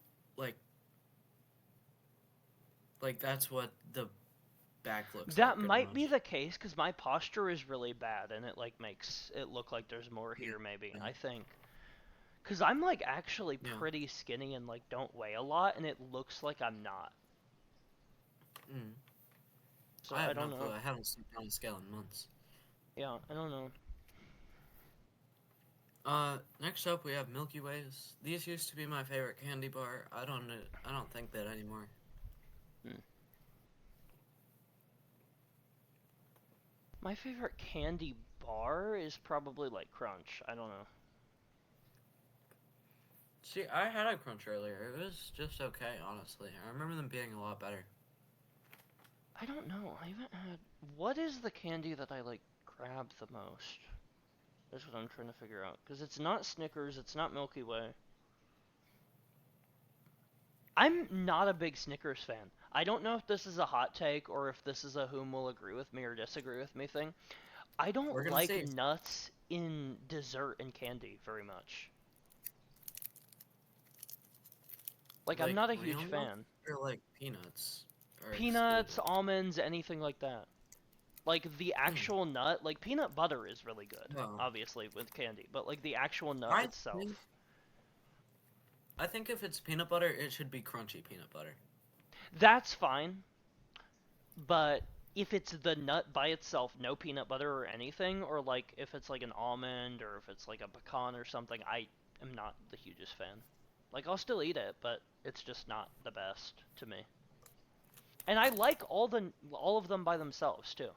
like that's what the back looks That like pretty might be much. the case because my posture is really bad and it like makes it look like there's more Yeah. here maybe, I think. Because I'm like actually Yeah. pretty skinny and like don't weigh a lot and it looks like I'm not. Mm. So I I have no don't clue. know. I haven't stepped on a scale in months. Yeah, I don't know. Next up we have Milky Ways. These used to be my favorite candy bar. I don't think that anymore. Hmm. My favorite candy bar is probably like Crunch. I don't know. See, I had a crunch earlier. It was just okay, honestly. I remember them being a lot better. I don't know. I haven't had. What is the candy that I like grab the most? That's what I'm trying to figure out. Because it's not Snickers, it's not Milky Way. I'm not a big Snickers fan. I don't know if this is a hot take or if this is a whom will agree with me or disagree with me thing. I We're don't gonna like see. nuts in dessert and candy very much. Like, I'm Like not a huge real nuts fan. or like peanuts are Peanuts, excluded. almonds, anything like that. Like, the Hmm. actual nut, like, peanut butter is really good, No. obviously, with candy, but, like, the actual nut I think itself. I think if it's peanut butter, it should be crunchy peanut butter. That's fine, but if it's the nut by itself, no peanut butter or anything, or, like, if it's, like, an almond or if it's, like, a pecan or something, I am not the hugest fan. Like, I'll still eat it, but it's just not the best to me. And I like all of them by themselves, too.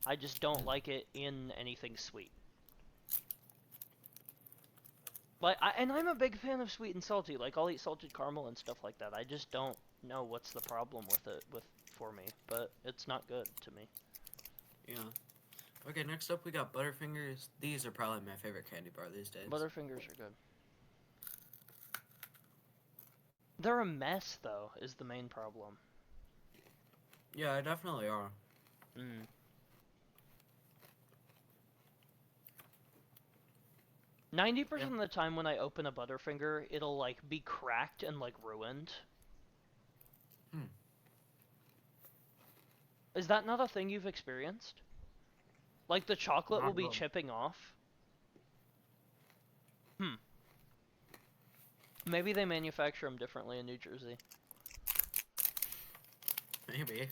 I just don't Hmm. like it in anything sweet. And I'm a big fan of sweet and salty. Like I'll eat salted caramel and stuff like that. I just don't know what's the problem with it for me, but it's not good to me. Yeah. Okay, next up we got Butterfingers. These are probably my favorite candy bar these days. Butterfingers are good. They're a mess though, is the main problem. Yeah, I definitely are. Mm. 90% Yeah. of the time when I open a Butterfinger, it'll like be cracked and like ruined. Hmm. Is that not a thing you've experienced? Like the chocolate will Not be really. chipping off? Hmm. Maybe they manufacture them differently in New Jersey. Maybe.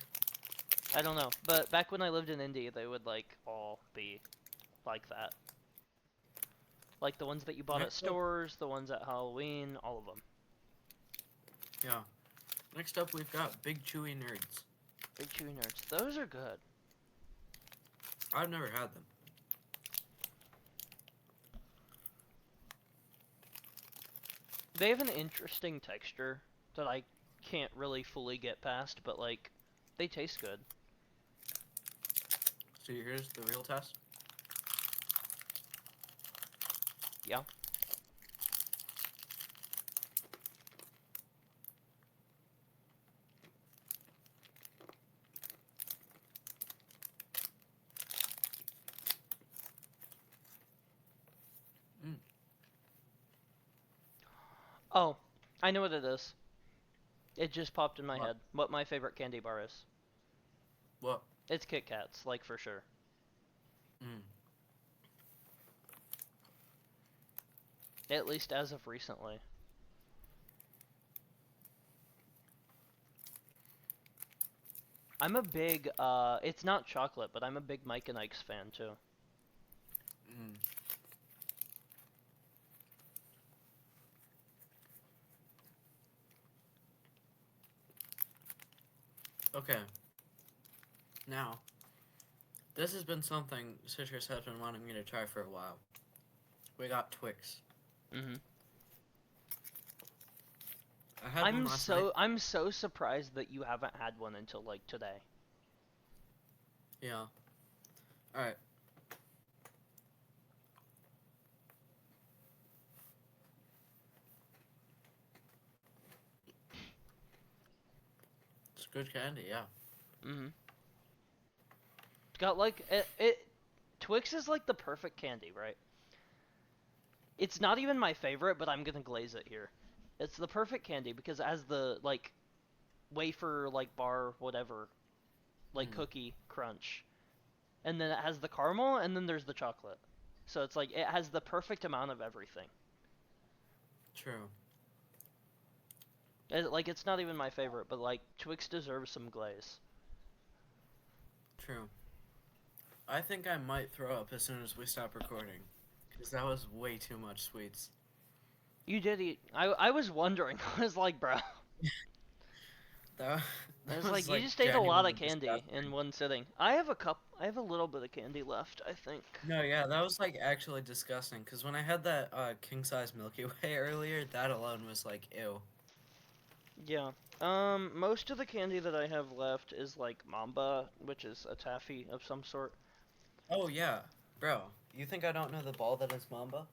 I don't know. But back when I lived in Indy, they would like all be like that. Like the ones that you bought at Next up, stores, the ones at Halloween, all of them. yeah. Next up we've got Big Chewy Nerds. Big Chewy Nerds. Those are good. I've never had them. They have an interesting texture that I can't really fully get past, but like, they taste good. So here's the real test. Yeah. Mm. Oh, I know what it is. It just popped in my What? head. What my favorite candy bar is. What? It's Kit Kats, like for sure. Mm. At least as of recently. I'm a big, it's not chocolate, but I'm a big Mike and Ike's fan too. Mm. Okay. Now, this has been something Citrus has been wanting me to try for a while. We got Twix. Mm-hmm. I had one last night. I'm so surprised that you haven't had one until like today. Yeah. Alright. It's good candy, yeah. Mm-hmm. It's got like Twix is like the perfect candy, right? It's not even my favorite, but I'm gonna glaze it here. It's the perfect candy because it has the like wafer like bar whatever like Mm. cookie crunch, and then it has the caramel, and then there's the chocolate. So it's like it has the perfect amount of everything. True. Like it's not even my favorite, but like Twix deserves some glaze. True. I think I might throw up as soon as we stop recording. Because that was way too much sweets. You did eat. I was wondering. I was like, bro. That, That It's like was you like just ate a lot of genuinely candy in disgusting. one sitting. I have a little bit of candy left, I think. No, yeah, that was like actually disgusting. Cause when I had that king size Milky Way earlier, that alone was like ew. Yeah. Most of the candy that I have left is like Mamba, which is a taffy of some sort. Oh yeah, bro. You think I don't know the ball that is Mamba?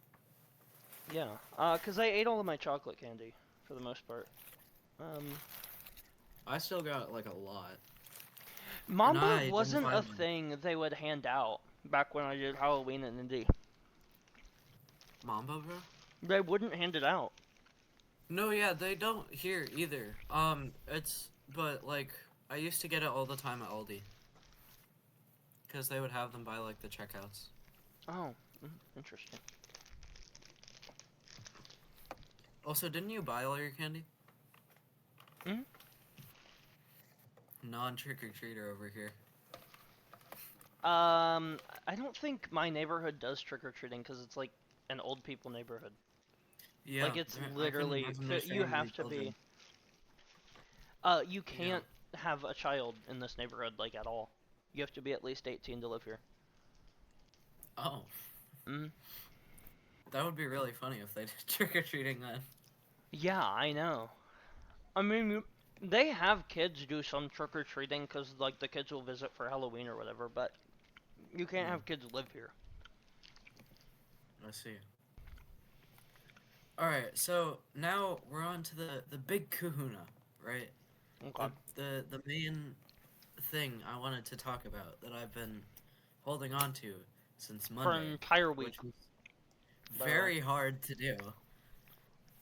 Yeah. 'Cause I ate all of my chocolate candy for the most part. Um, I still got like a lot, and Mamba I didn't wasn't a find one. thing they would hand out back when I did Halloween in Indy. Mamba, bro? They wouldn't hand it out. No, yeah, they don't here either. It's but like I used to get it all the time at Aldi, cause they would have them by like the checkouts. Oh, interesting. Also, didn't you buy all your candy? Hmm? Non trick or treater over here. I don't think my neighborhood does trick or treating because it's like an old people neighborhood. Yeah, Like it's I can literally imagine there's so you many have to be. children. You Yeah. can't have a child in this neighborhood like at all. You have to be at least 18 to live here. Oh, Mm. that would be really funny if they did trick or treating then. Yeah, I know. I mean, they have kids do some trick or treating because like the kids will visit for Halloween or whatever, but you can't Hmm, have kids live here. I see. All right, so now we're on to the big Kahuna, right? Okay. The main thing I wanted to talk about that I've been holding on to since For an Monday, entire week, which was by the way. very hard to do.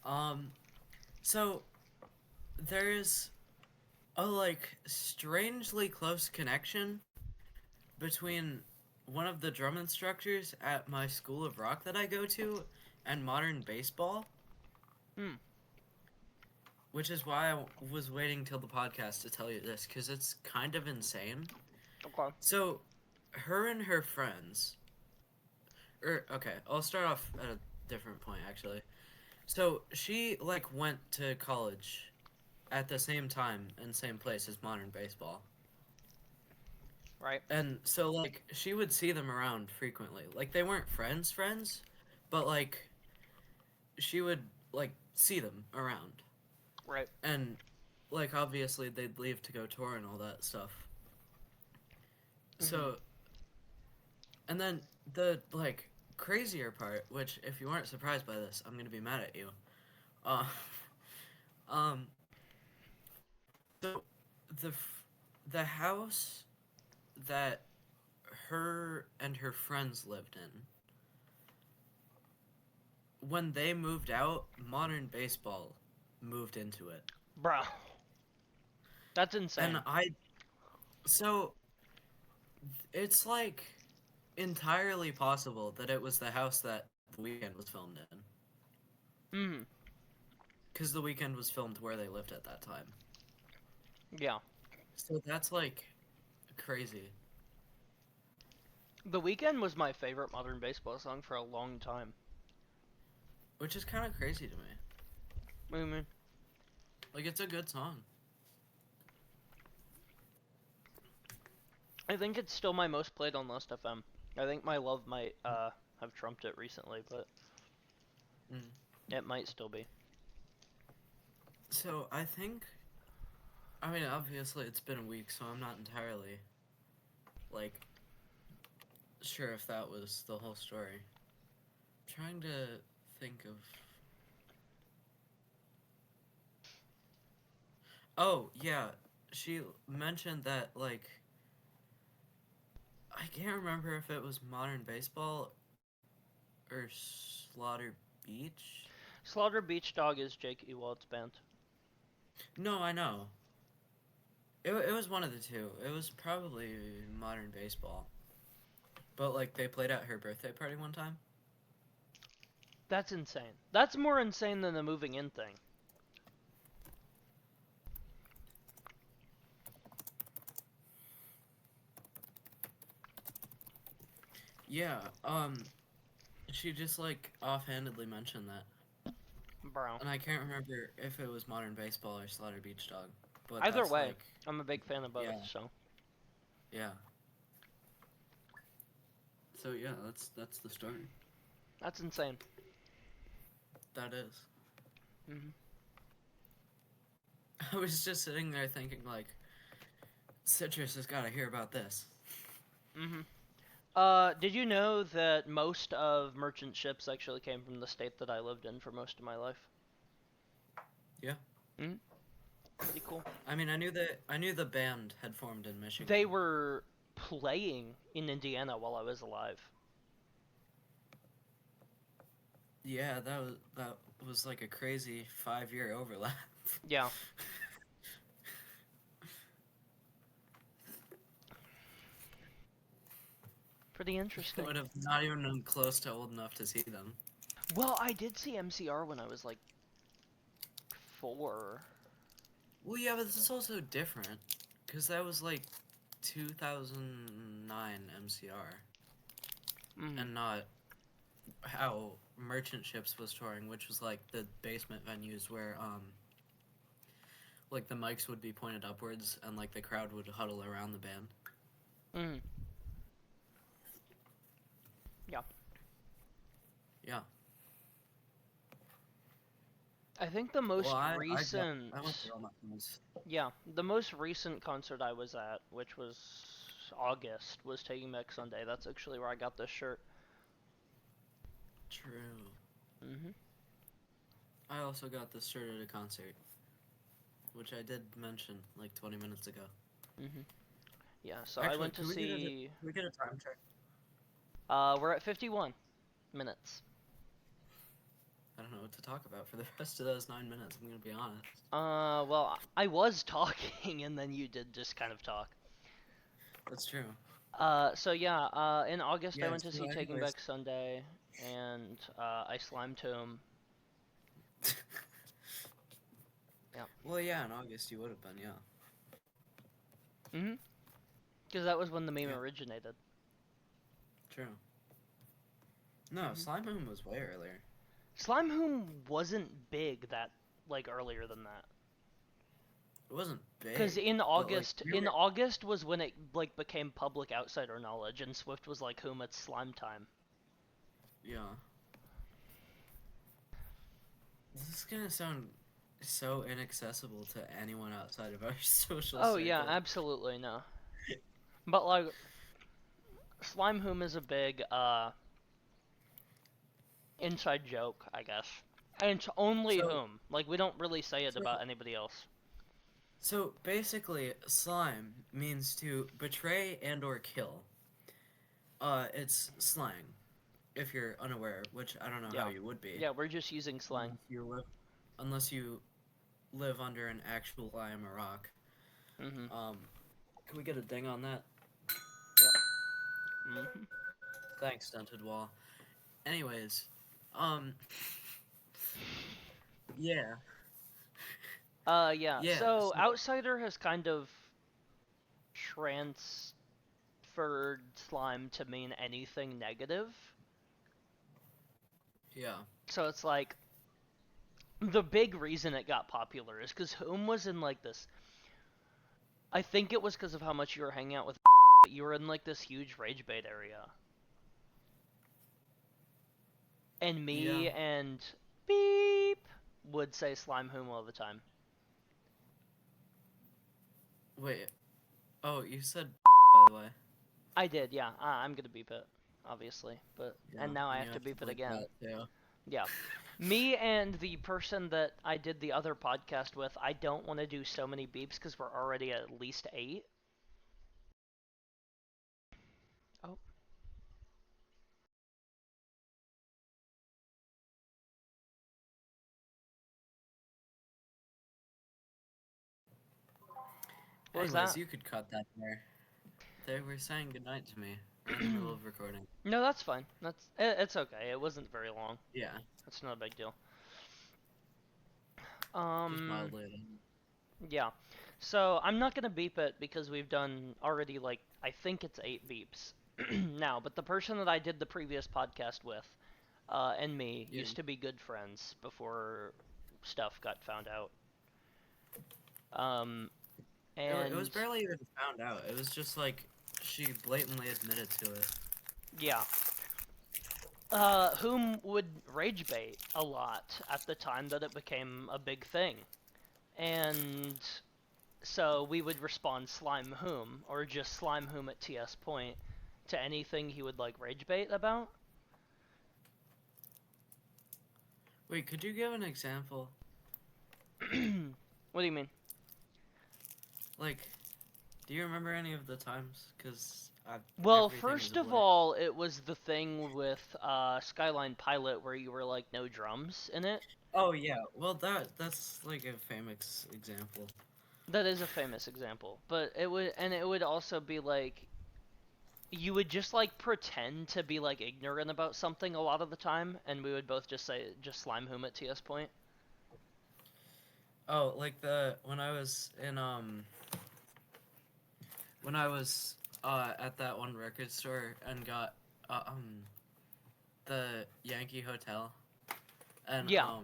Um, so there's a like strangely close connection between one of the drum instructors at my school of rock that I go to and modern baseball, Hmm. which is why I was waiting till the podcast to tell you this because it's kind of insane. Okay. So, her and her friends, okay, I'll start off at a different point actually. So, she like went to college at the same time and same place as modern baseball. Right. And so like she would see them around frequently. Like they weren't friends, but like she would like see them around. Right. And like obviously they'd leave to go tour and all that stuff. Mhm. So and then the like crazier part, which if you weren't surprised by this, I'm going to be mad at you. Uh um so the the house that her and her friends lived in, when they moved out, modern baseball moved into it. Bro, that's And insane. so it's like entirely possible that it was the house that the weekend was filmed in. Mhm. Because the weekend was filmed where they lived at that time. Yeah. So that's like crazy. The Weekend was my favorite modern baseball song for a long time. Which is kind of crazy to me. What do you mean? Like, it's a good song. I think it's still my most played on Last FM. I think My Love might have trumped it recently, but Mm. it might still be. So I think, I mean, obviously it's been a week, so I'm not entirely, like, sure if that was the whole story. I'm trying to think of. Oh, yeah. She mentioned that, like, I can't remember if it was modern baseball or Slaughter Beach. Slaughter Beach Dog is Jake Ewald's band. No, I know. It was one of the two. It was probably modern baseball. But, like, they played at her birthday party one time. That's insane. That's more insane than the moving in thing. Yeah, she just, like, offhandedly mentioned that. Bro. And I can't remember if it was modern baseball or Slaughter Beach Dog. but Either that's way, like, I'm a big fan of both, yeah, so. yeah. So yeah, that's the story. That's insane. That is. Hmm. I was just sitting there thinking like, Citrus has got to hear about this. Hmm. Did you know that most of merchant ships actually came from the state that I lived in for most of my life? Yeah. Hmm. Pretty cool. I mean, I knew the band had formed in Michigan. They were playing in Indiana while I was alive. Yeah, that was like a crazy 5-year overlap. Yeah. Pretty interesting. Would have not even been close to old enough to see them. Well, I did see MCR when I was like 4. Well, yeah, but this is also different, because that was like 2009 MCR, Mm. and not how Merchant Ships was touring, which was like the basement venues where like the mics would be pointed upwards and like the crowd would huddle around the band. Mm. Yeah. Yeah. I think the Well, most I went recent, through all my friends. yeah, the most recent concert I was at, which was August, was Taking Back Sunday. That's actually where I got this shirt. True. Hmm. I also got this shirt at a concert, which I did mention like 20 minutes ago. Hmm. Yeah, so I Actually, went to see. can we get a time check? We're at 51 minutes. I don't know what to talk about for the rest of those 9 minutes. I'm gonna be honest. Well, I was talking and then you did just kind of talk. That's true. So yeah, in August I Yeah. went to So, see Taking anyways, Back Sunday, and I slimed him. Yeah. well, yeah, in August you would have been, yeah. Mhm. Because that was when the meme Yeah, originated. true. No, Mhm. Slime Moon was way earlier. Slime Whom wasn't big that like earlier than that. It wasn't Because big, but like we In were. August was when it like became public outsider knowledge, and Swift was like, "Whom it's slime time." Yeah. This is gonna sound so inaccessible to anyone outside of our social Oh yeah, circle. absolutely no. But like, Slime Whom is a big inside joke, I guess. And it's only So, Whom. Like we don't really say it so, about anybody else. so basically, slime means to betray and or kill. It's slang, if you're unaware, which I don't know how Yeah. you would be, Yeah, we're just using slang. unless you live under an actual lime or rock. Mhm. Um, can we get a ding on that? Yeah. Mhm. Thanks, Stunted Wall. Anyways, um, yeah, Yeah. yeah. So So, outsider has kind of transferred slime to mean anything negative. yeah, So it's like the big reason it got popular is because Whom was in like this. I think it was because of how much you were hanging out with. You were in like this huge rage bait area, and yeah. me and Beep would say slime Whom all the time. Wait. Oh, you said by the way. I did, yeah. I'm gonna beep it, obviously, but Yeah, and now I and have you to have to beep it bleep again. that too. Yeah. Me and the person that I did the other podcast with, I don't want to do so many beeps because we're already at least 8. Oh, what was Anyways, that? you could cut that there. They were saying goodnight to me in the middle of recording. No, that's fine. It's okay. It wasn't very long. Yeah, It's not a big deal. just Um, mildly. Then. yeah. So I'm not gonna beep it because we've done already like I think it's 8 beeps now. But the person that I did the previous podcast with, and me Yeah. used to be good friends before stuff got found out. Um, It was And barely even found out. It was just like she blatantly admitted to it. yeah, whom would rage bait a lot at the time that it became a big thing. And so we would respond slime whom, or just slime whom at TS point to anything he would like rage bait about. Wait, could you give an example? What do you mean? Like, do you remember any of the times? Cause Well, everything is a first of blur. all, it was the thing with Skyline Pilot where you were like no drums in it. Oh yeah, well that's like a famous example. That is a famous example, but it would also be like you would just like pretend to be like ignorant about something a lot of the time, and we would both just say just slime whom at TS point. Oh, like the when I was at that one record store and got uh, um the Yankee Hotel and Yeah.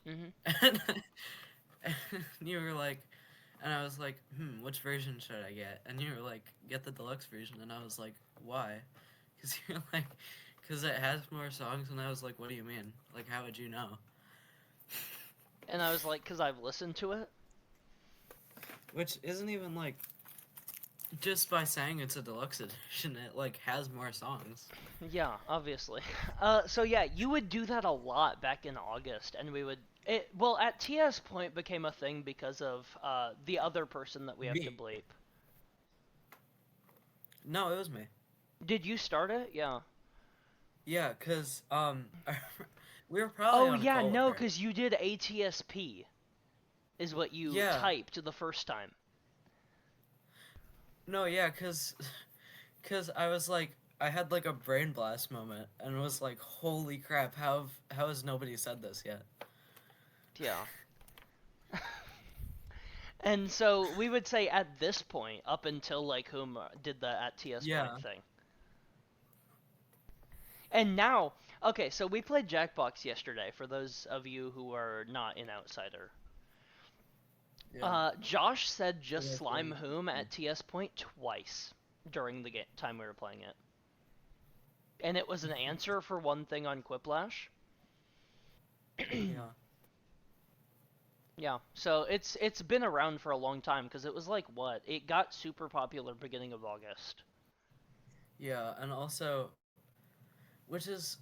Mhm. and, and you were like, and I was like, which version should I get? And you were like, get the deluxe version, and I was like, why? Because you're like, because it has more songs, and I was like, what do you mean? Like, how would you know? And I was like, cause I've listened to it. Which isn't even like just by saying it's a deluxe edition, it like has more songs. Yeah, obviously. So yeah, you would do that a lot back in August, and we would. It well at TS point became a thing because of the other person that we have to Me? bleep. No, it was me. Did you start it? Yeah. Yeah, cause we were probably Oh on a yeah, call with no, her. cause you did ATSP is what you Yeah, typed the first time. no, yeah, cause I was like, I had like a brain blast moment and was like, holy crap, how has nobody said this yet? Yeah. And so we would say at this point, up until like whom did the at TS point Yeah, thing. And now, okay, so we played Jackbox yesterday for those of you who are not in Outsider. yeah. Josh said For just those who slime aren't whom listening. at TS point twice during the time we were playing it. And it was an answer for one thing on Quiplash. Yeah, Yeah, so it's been around for a long time because it was like what? It got super popular beginning of August. yeah, and also, which is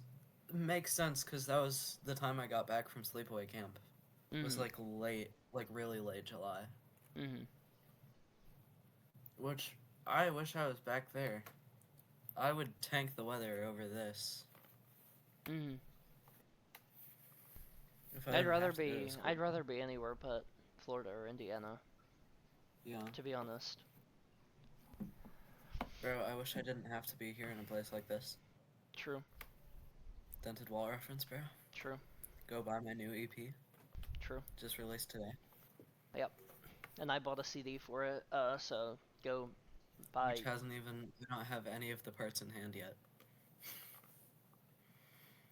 makes sense because that was the time I got back from sleepaway camp. Was Mhm. like late, like really late July. Mhm. Which I wish I was back there. I would tank the weather over this Mhm. if I didn't have to go to school. I'd rather be anywhere but Florida or Indiana, Yeah. to be honest. Bro, I wish I didn't have to be here in a place like this. True. Dented Wall reference, bro. True. Go buy my new EP. True. Just released today. Yep. And I bought a CD for it, so go Which buy. hasn't even, we don't have any of the parts in hand yet.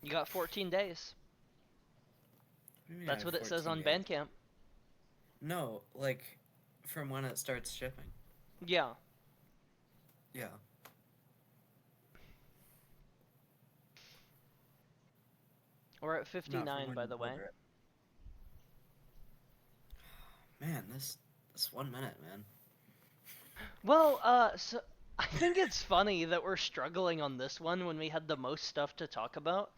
You got 14 days. What do you mean I That's have what it says 14 on days? Bandcamp. No, like, from when it starts shipping. Yeah. Yeah. We're at Not from 59, when by you the way. order it. Man, this 1 minute, man. Well, so I think it's funny that we're struggling on this one when we had the most stuff to talk about,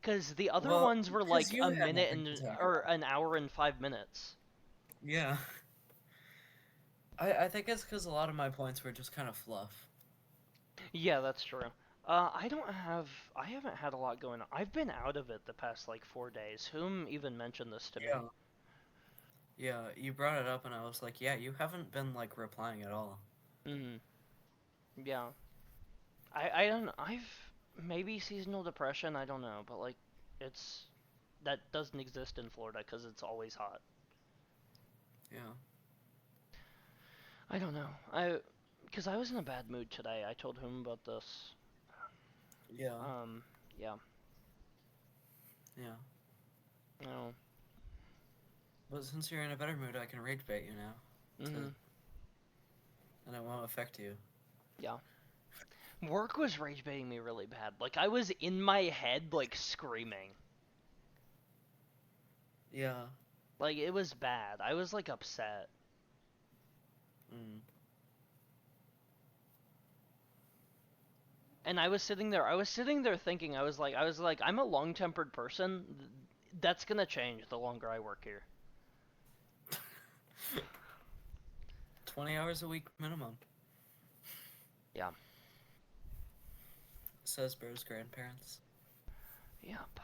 because the other Well, ones were because like you a had minute nothing and to talk or about. an hour and 5 minutes. Yeah. I think it's because a lot of my points were just kind of fluff. Yeah, that's true. I don't have, I haven't had a lot going on. I've been out of it the past like 4 days. Whom even mentioned this to me? Yeah. Yeah, you brought it up and I was like, yeah, you haven't been like replying at all. Hmm. Yeah. I don't. I've maybe seasonal depression. I don't know, but like, it's that doesn't exist in Florida because it's always hot. Yeah. I don't know. Because I was in a bad mood today. I told him about this. Yeah. Um, yeah. Yeah. No. But since you're in a better mood, I can rage bait you now. To Mhm. and it won't affect you. Yeah. Work was rage baiting me really bad. Like, I was in my head, like, screaming. Yeah. Like, it was bad. I was, like, upset. Mm. And I was sitting there thinking, I was like, I'm a long-tempered person. That's gonna change the longer I work here. 20 hours a week minimum, Yeah. says Bro's grandparents. Yep.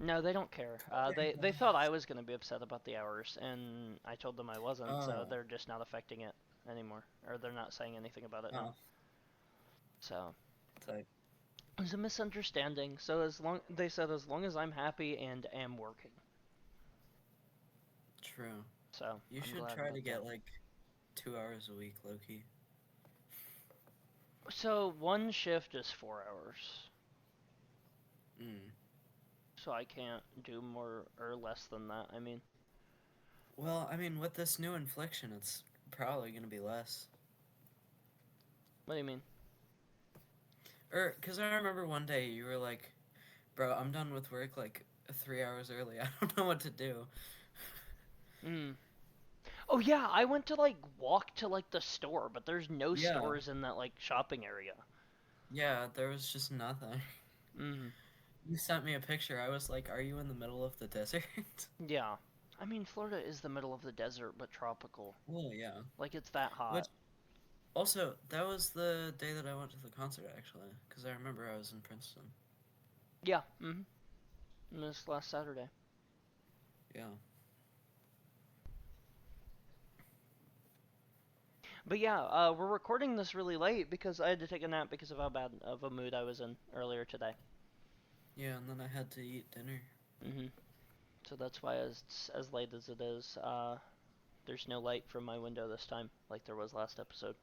No, they don't care. 20 They thought I was gonna be upset about the hours, and I told them I wasn't, so Oh. they're just not affecting it anymore, or they're not saying anything about it now. Oh. So Type. it was a misunderstanding. So they said as long as I'm happy and am working. True. So You I'm should glad try about to that. get like 2 hours a week, Loki. So one shift is 4 hours, Mm. so I can't do more or less than that. I mean, Well, I mean, with this new infliction, it's probably gonna be less. what do you mean? Cause I remember one day you were like, "Bro, I'm done with work like 3 hours early. I don't know what to do." Hmm. Oh yeah, I went to like walk to like the store, but there's no Yeah. stores in that like shopping area. Yeah, there was just nothing. Hmm. You sent me a picture. I was like, "Are you in the middle of the desert?" Yeah. I mean, Florida is the middle of the desert, but tropical. Well, yeah. Like, it's that Which hot. also, that was the day that I went to the concert actually, because I remember I was in Princeton. Yeah. This last Saturday. Yeah. But yeah, we're recording this really late because I had to take a nap because of how bad of a mood I was in earlier today. Yeah, and then I had to eat dinner. Hmm. So that's why it's as late as it is. There's no light from my window this time, like there was last episode.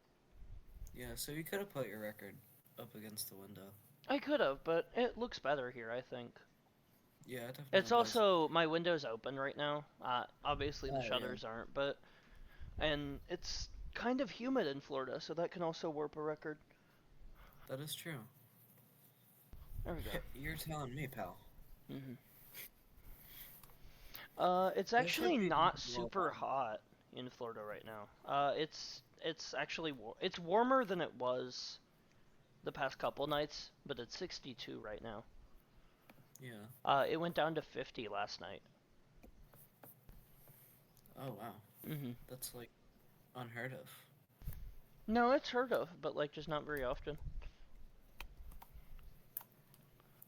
Yeah, so you could have put your record up against the window. I could have, but it looks better here, I think. Yeah, it It's definitely does. also, my window's open right now. Obviously the Oh, yeah. shutters aren't, and it's kind of humid in Florida, so that can also warp a record. That is true. There we go. You're telling me, pal. Hmm. It's There should actually be not more super fun. hot in Florida right now. It's actually it's warmer than it was the past couple nights, but it's 62 right now. Yeah. It went down to 50 last night. Oh, wow. Hmm. That's like unheard of. No, it's heard of, but like just not very often.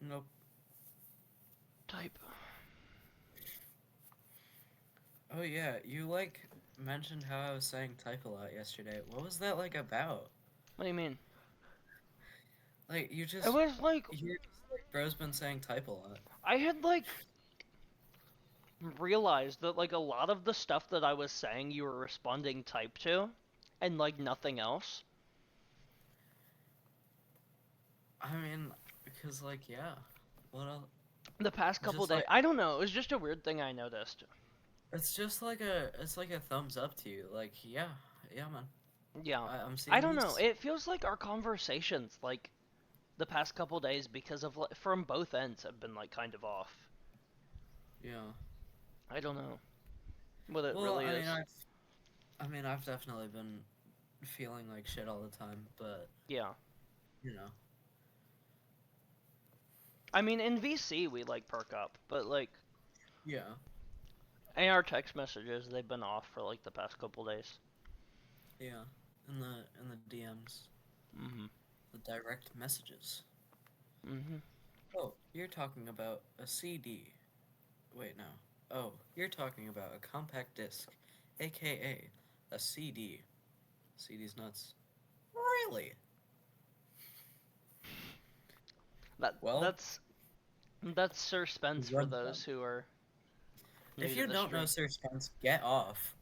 Nope. Type. Oh, yeah. You like mentioned how I was saying type a lot yesterday. What was that like about? What do you mean? Like, It was like you're just like, bro's been saying type a lot. I had like realized that like a lot of the stuff that I was saying you were responding type to, and like nothing else. I mean, because like, yeah. What else? The past couple Just days, like, I don't know. It was just a weird thing I noticed. it's like a thumbs up to you. Like, yeah, yeah, man. Yeah. I'm I seeing don't know. this. It feels like our conversations, like the past couple days, because of from both ends, have been like kind of off. Yeah. I don't know what it Well, really is. I mean, I've definitely been feeling like shit all the time, but Yeah. you know, I mean, in VC we like perk up, but like yeah, in our text messages they've been off for like the past couple days. yeah. In the DMs, Mhm. the direct messages. Mhm. Oh, you're talking about a CD. Wait, no. Oh, you're talking about a compact disc, aka a CD. CD's nuts. Really? That Well, that's Cerspence for run those them. who are new If to you the don't know stream. Cerspence, get off.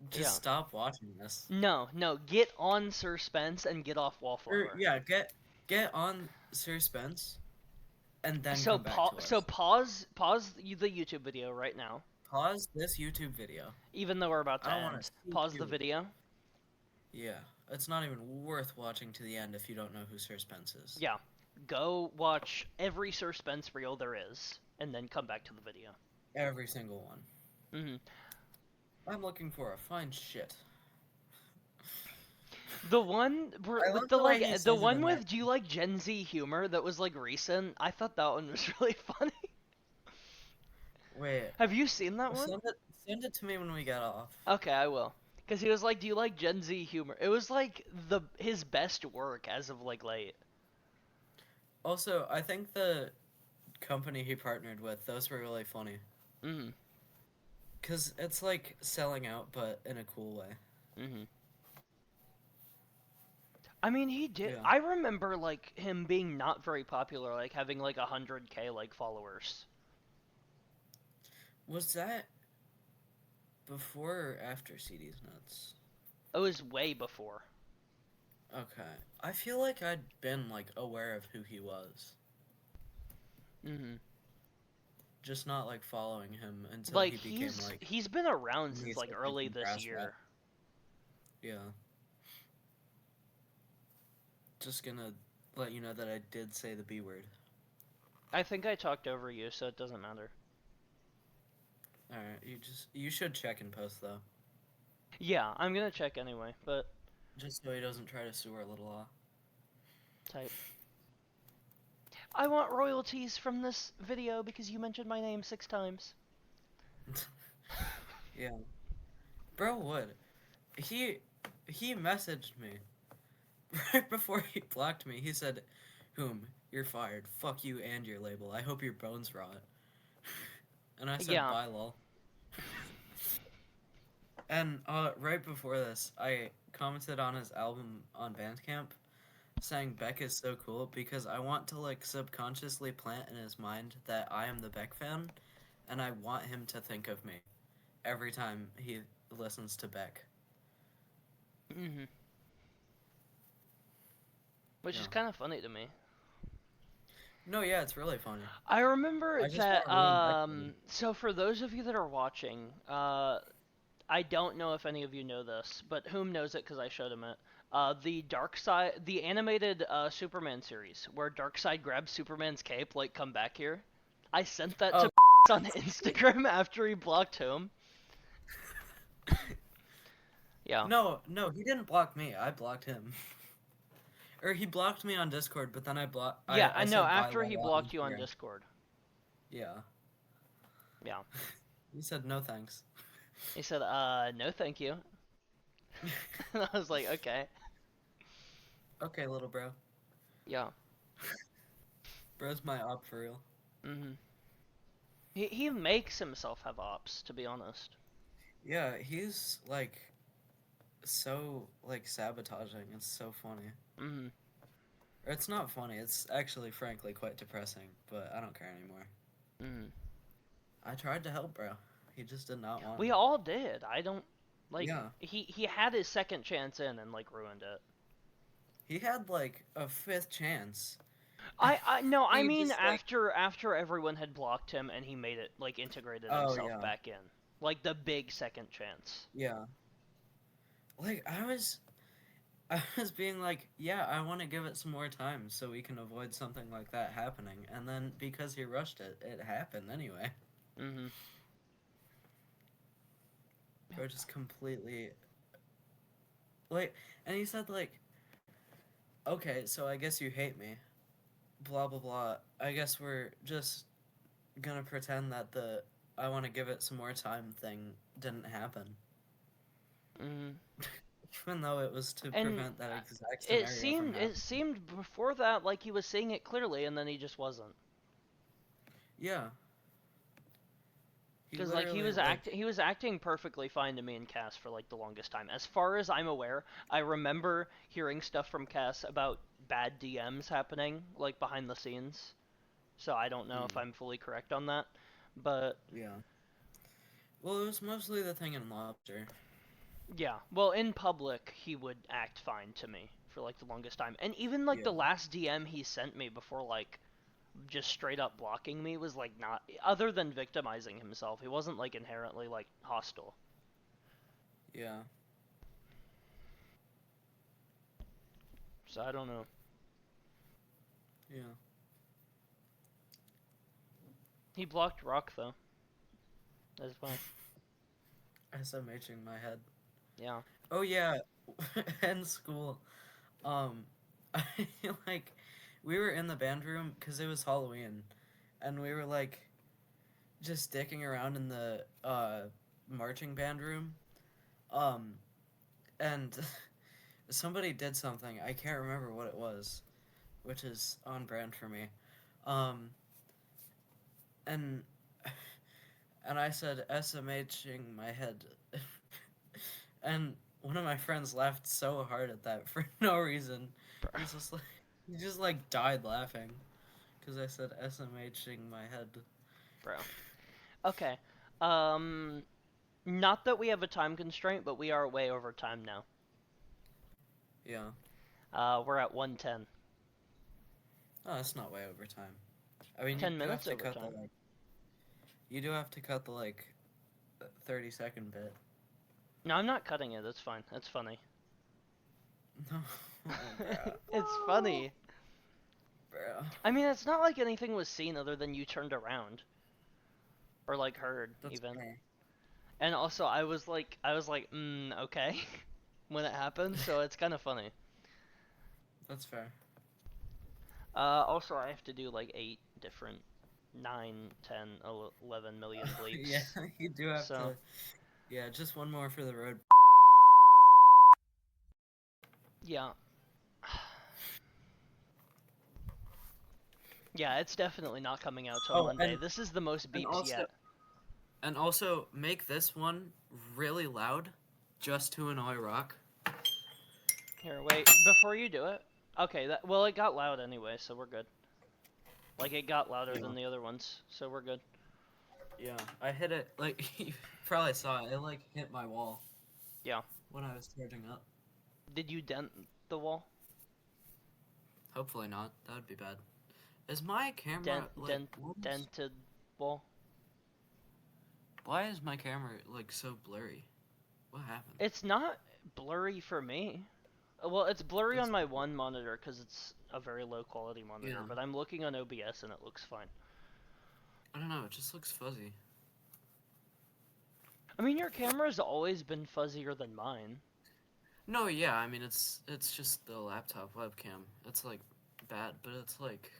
Just Yeah. stop watching this. No, no, get on Cerspence and get off Or Wallflower. yeah, get on Cerspence and then So come back to us. pause the YouTube video right now, Pause this YouTube video. even though we're about I to don't want to end. see Pause the you. video. Yeah, it's not even worth watching to the end if you don't know who Cerspence is. Yeah, go watch every Cerspence reel there is, and then come back to the video. Every single one. Hmm I'm looking for a fine shit. The one I with love the the way like he the says it one in that. with do you like Gen Z humor that was like recent? I thought that one was really funny. Wait, Have you seen that one? send it to me when we get off. Okay, I will. Cause he was like, "Do you like Gen Z humor?" It was like the his best work as of like late. Also, I think the company he partnered with, those were really funny. Mhm. Cause it's like selling out, but in a cool way. Mhm. I mean, he did. Yeah. I remember like him being not very popular, like having like 100K like followers. Was that before or after CD's Nuts? It was way before. Okay. I feel like I'd been like aware of who he was. Mhm. Just not like following him until Like he became like he's been around me since like something early from this grass rap. year. Yeah. Just gonna let you know that I did say the B word. I think I talked over you, so it doesn't matter. Alright, you should check and post though. Yeah, I'm gonna check anyway, but Just so he doesn't try to sue our little law. type. I want royalties from this video because you mentioned my name 6 times. Yeah. Bro would. He he messaged me right before he blocked me. He said, "Whom? You're fired. Fuck you and your label. I hope your bones rot." And I said, Yeah. "Bye, lol." And right before this, I commented on his album on Bandcamp, saying Beck is so cool because I want to like subconsciously plant in his mind that I am the Beck fan, and I want him to think of me every time he listens to Beck. Mhm. Which is Yeah. kind of funny to me. No, yeah, it's really funny. I remember I just want that to ruin Beck for him. so for those of you that are watching, I don't know if any of you know this, but whom knows it because I showed him it. The Dark Side, the animated Superman series, where Darkseid grabs Superman's cape, like come back here. I sent that Oh, to on Instagram after he blocked him. Yeah. no, no, he didn't block me. I blocked him. Or he blocked me on Discord, but then Yeah, I I know. said bye After he lol on blocked you on Instagram. Discord. Yeah. Yeah. He said no thanks. He said, no, thank you. And I was like, okay. Okay, little bro. Yeah. Bro's my op for real. Mhm. He makes himself have ops, to be honest. Yeah, he's like so like sabotaging. It's so funny. Mhm. Or it's not funny. It's actually frankly quite depressing, but I don't care anymore. Mhm. I tried to help, bro. He just did not want We it. all did. I don't like Yeah. he had his second chance in and like ruined it. He had like a fifth chance. I no, I He mean just like after everyone had blocked him and he made it like integrated oh himself yeah. back in. Like the big second chance. Yeah. Like I was being like, yeah, I want to give it some more time so we can avoid something like that happening. And then because he rushed it, it happened anyway. Mhm. Bro just completely like and he said like, "Okay, so I guess you hate me." Blah blah blah. I guess we're just gonna pretend that the I want to give it some more time thing didn't happen. Mhm. Even though it was to And prevent that exact it scenario from seemed it happening. seemed before that like he was seeing it clearly and then he just wasn't. Yeah. He Because like literally like he was acting perfectly fine to me and Cass for like the longest time. As far as I'm aware, I remember hearing stuff from Cass about bad DMs happening like behind the scenes. So I don't know if mm, I'm fully correct on that, but yeah. Well, it was mostly the thing in Lobster. yeah. Well, in public he would act fine to me for like the longest time. And even like Yeah. the last DM he sent me before like just straight up blocking me was like not other than victimizing himself. He wasn't like inherently like hostile. Yeah. so I don't know. Yeah. He blocked rock though. That's fine. SMHing my head. Yeah. Oh yeah, in school, um, I like we were in the band room because it was Halloween, and we were like just dicking around in the marching band room, um, and somebody did something. I can't remember what it was, which is on brand for me, um, and and I said SMHing my head, and one of my friends laughed so hard at that for no reason. Bro. He's just like he just like died laughing because I said SMHing my head. Bro. Okay. Um, not that we have a time constraint, but we are way over time now. Yeah. We're at 1:10. Oh, that's not way over time. I mean, 10 minutes over time. you do have to cut the like 30-second bit. No, I'm not cutting it. That's fine. That's funny. No, oh, bro, It's funny. bro. I mean, it's not like anything was seen other than you turned around or like heard That's even. fair. And also, I was like, okay, when it happened. So it's kind of funny. That's fair. Also, I have to do like 8 different 9, 10, 11 million Yeah, bleeps. you do have So to. Yeah, just one more for the road. yeah. Yeah, it's definitely not coming out till Oh, Monday. This is the most and beeps also yet. and also make this one really loud, just to annoy Rock. Here, wait, before you do it. Okay, well, it got loud anyway, so we're good. Like, it got louder Yeah. than the other ones, so we're good. Yeah, I hit it like you probably saw it. It like hit my wall Yeah. when I was charging up. Did you dent the wall? Hopefully not. That would be bad. Is my camera Dent, like dent, dented wall? why is my camera like so blurry? What happened? It's not blurry for me. Well, it's blurry on That's my one monitor because it's a very low quality monitor, yeah. but I'm looking on OBS and it looks fine. I don't know. It just looks fuzzy. I mean, your camera's always been fuzzier than mine. No, yeah. I mean, it's just the laptop webcam. It's like bad, but it's like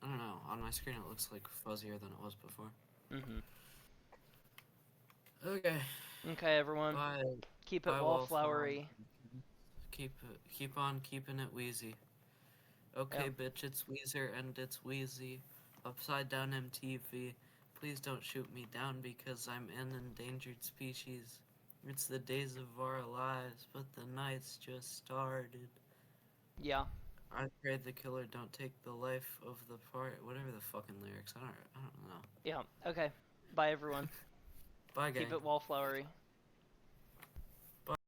I don't know. On my screen, it looks like fuzzier than it was before. Mm-hmm. Okay. Okay, everyone. Bye. Keep it Bye, Wallflower. wallflowery. Keep on keeping it wheezy. Okay, Yep. bitch, it's Weezer and it's Wheezy. Upside down MTV. Please don't shoot me down because I'm an endangered species. It's the days of our lives, but the night's just started. Yeah. I pray the killer don't take the life of the part. Whatever the fucking lyrics. I don't know. Yeah. Okay. Bye, everyone. Bye, Keep gang. it wallflowery.